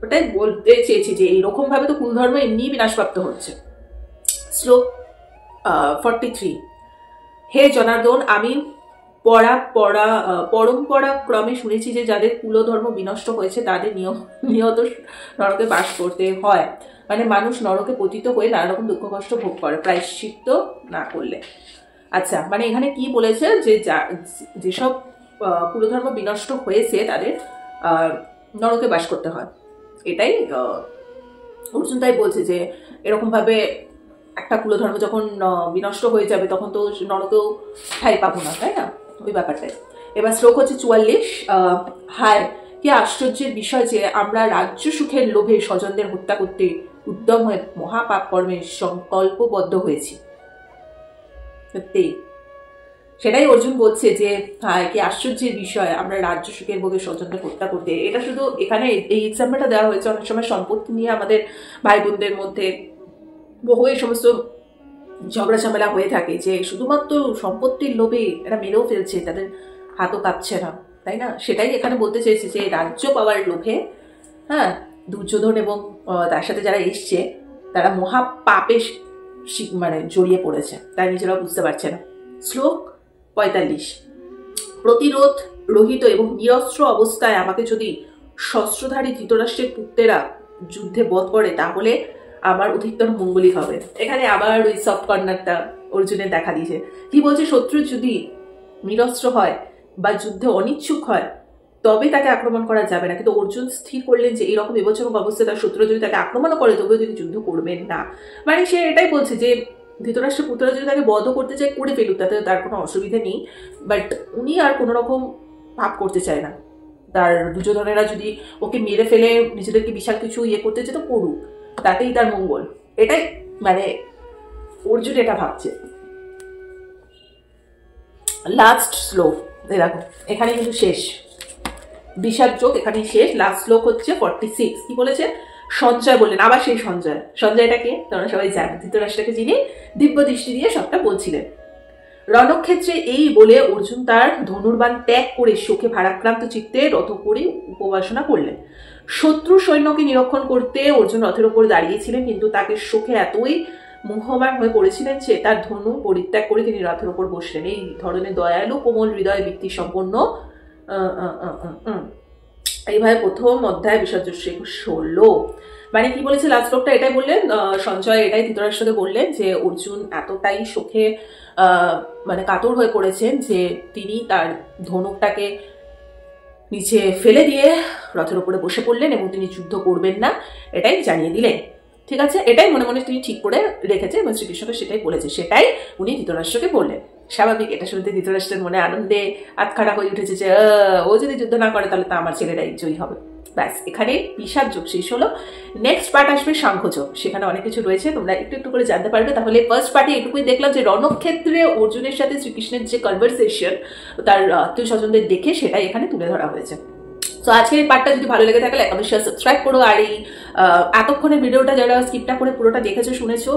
ওটাই বলতে চেয়েছি যে এইরকম ভাবে তো কুলধর্ম এমনি বিনাশপ্রাপ্ত হচ্ছে। শ্লোক 43, হে জনার্দন, আমি পরম্পরা ক্রমে শুনেছি যে যাদের কুলধর্ম বিনষ্ট হয়েছে তাদের নিয়ত নরকে বাস করতে হয়। মানে মানুষ নরকে পতিত হয়ে নানা রকম দুঃখ কষ্ট ভোগ করে প্রায়শ্চিত্ত না করলে। আচ্ছা, মানে এখানে কি বলেছে যে যেসব কুলধর্ম বিনষ্ট হয়েছে তাদের নরকে বাস করতে হয়। এটাই অর্জুন তাই বলছে যে এরকম ভাবে একটা কুলধর্ম যখন বিনষ্ট হয়ে যাবে তখন তো নরকেও ঠাই পাবো না, তাই না? ওই ব্যাপারটাই। এবার শ্লোক হচ্ছে 44, হায় কি আশ্চর্যের বিষয় যে আমরা রাজ্য সুখের লোভে স্বজনদের হত্যা করতে উদ্যম হয়ে মহাপাপ কর্মের সংকল্পবদ্ধ হয়েছি। সত্যি সেটাই অর্জুন বলছে যে হায় কি আশ্চর্যের বিষয় আমরা রাজ্য সুখের ভোগে স্বজনদের হত্যা করতে। এটা শুধু এখানে এই এক্সাম্পলটা দেওয়া হয়েছে। অনেক সময় সম্পত্তি নিয়ে আমাদের ভাই বোনদের মধ্যে বহু এই সমস্ত ঝগড়া ঝামেলা হয়ে থাকে যে শুধুমাত্র সম্পত্তির লোভে এরা মেরেও ফেলছে, তাদের হাতও কাঁপছে না, তাই না? সেটাই এখানে বলতে চেয়েছে যে রাজ্য পাওয়ার লোভে হ্যাঁ দুর্যোধন এবং তার সাথে যারা এসছে তারা মহা পাপে মানে জড়িয়ে পড়েছে, তাই নিজেরাও বুঝতে পারছে না। শ্লোক 45, প্রতিরোধ রহিত এবং নিরস্ত্র অবস্থায় আমাকে যদি শস্ত্রধারী ধৃতরাষ্ট্রের পুত্রেরা যুদ্ধে বধ করে তাহলে আমার অধিকতর মঙ্গলই হবে। এখানে আবার ওই সফট কর্নারটা অর্জুনের দেখা দিয়েছে। কি বলছে? শত্রু যদি নিরস্ত্র হয় বা যুদ্ধে অনিচ্ছুক হয় তবে তাকে আক্রমণ করা যাবে না, কিন্তু অর্জুন স্থির করলেন যে এইরকম বিপজ্জনক অবস্থায় তার শত্রু যদি তাকে আক্রমণ করে তবেও তিনি যুদ্ধ করবেন না। মানে সে এটাই বলছে যে ধৃতরাষ্ট্র পুত্ররা যদি তাকে বধ করতে চায় করে ফেলুক, তাতে তার কোনো অসুবিধা নেই, বাট উনি আর কোনো রকম পাপ করতে চায় না। তার দুর্যোধনেরা যদি ওকে মেরে ফেলে নিজেদেরকে বিশাল কিছু ইয়ে করতে চায় তো করুক, তাতেই তার মঙ্গল। এটাই মানে অর্জুন এটা ভাবছে। লাস্ট শ্লোক দেখো, এখানে কিন্তু শেষ, বিষাদ যোগ এখানেই শেষ। লাস্ট শ্লোক হচ্ছে 46। কি বলেছে? সঞ্জয় বললেন, আবার সেই সঞ্জয়টাকে তোমরা সবাই জানো, ধৃতরাষ্ট্রকে যিনি দিব্য দৃষ্টি দিয়ে সবটা বলছিলেন। রণক্ষেত্রে এই বলে অর্জুন তার ধনুর্বাণ ত্যাগ করে শোকে ভারাক্রান্ত চিত্তে রথ করে উপাসনা করলেন। শত্রু সৈন্যকে নিরীক্ষণ করতে অর্জুন রথের ওপর দাঁড়িয়েছিলেন, কিন্তু তাকে শোকে এতই মোহমান হয়ে পড়েছিলেন যে তার ধনু পরিত্যাগ করে তিনি রথের ওপর বসলেন। এই ধরনের দয়ালু কোমল হৃদয় ব্যক্তি সম্পন্ন এইভাবে প্রথম অধ্যায় বিসর্জন 16। মানে কি বলেছে লাস্ট শ্লোকটা? এটাই বললেন সঞ্জয়, এটাই ধৃতরাষ্ট্রকে বললেন যে অর্জুন এতটাই শোকে মানে কাতর হয়ে পড়েছেন যে তিনি তার ধনুকটাকে নিচে ফেলে দিয়ে রথের উপরে বসে পড়লেন এবং তিনি যুদ্ধ করবেন না, এটাই জানিয়ে দিলেন। ঠিক আছে, এটাই মনে মনে তিনি ঠিক করে রেখেছে এবং শ্রীকৃষ্ণকে সেটাই বলেছে, সেটাই উনি ধৃতরাষ্ট্রকে বললেন। স্বাভাবিক, এটা শুনতে ধৃতরাষ্ট্রের মনে আনন্দে আতখাড়া হয়ে উঠেছে যে ও যদি যুদ্ধ না করে তাহলে তো আমার ছেলেরাই জয়ী হবে। ব্যাস, এখানে বিষাদ যোগ শেষ হলো। নেক্সট পার্ট আসবে সাংখ্যযোগ, সেখানে অনেক কিছু রয়েছে, তোমরা একটু একটু করে জানতে পারবে। তাহলে ফার্স্ট পার্টে এটুকুই দেখলাম যে রণক্ষেত্রে অর্জুনের সাথে শ্রীকৃষ্ণের যে কনভারসেশন তার আত্মীয় স্বজনদের দেখে সেটাই এখানে তুলে ধরা হয়েছে। তো আজকের এই পার্টটা যদি ভালো লেগে থাকে লাইক কমেন্ট শেয়ার সাবস্ক্রাইব করো। আর এই এতক্ষণের ভিডিওটা যারা স্কিপটা করে পুরোটা দেখেছো শুনেছো,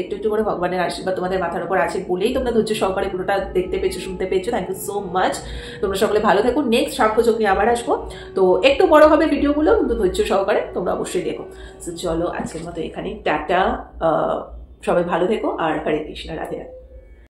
একটু একটু করে ভগবানের আশীর্বাদ তোমাদের মাথার উপর আছে বলেই তোমরা ধৈর্য সহকারে পুরোটা দেখতে পেয়েছো, শুনতে পেয়েছো। Thank you so much. তোমরা সকলে ভালো থেকো। নেক্সট সাংখ্যযোগ নিয়ে আবার আসবো, তো একটু বড় হবে ভিডিওগুলো, কিন্তু ধৈর্য সহকারে তোমরা অবশ্যই দেখো। তো চলো আজকের মতো এখানেই টাটা, সবাই ভালো থেকো আর হরে কৃষ্ণ, রাধে রাধে।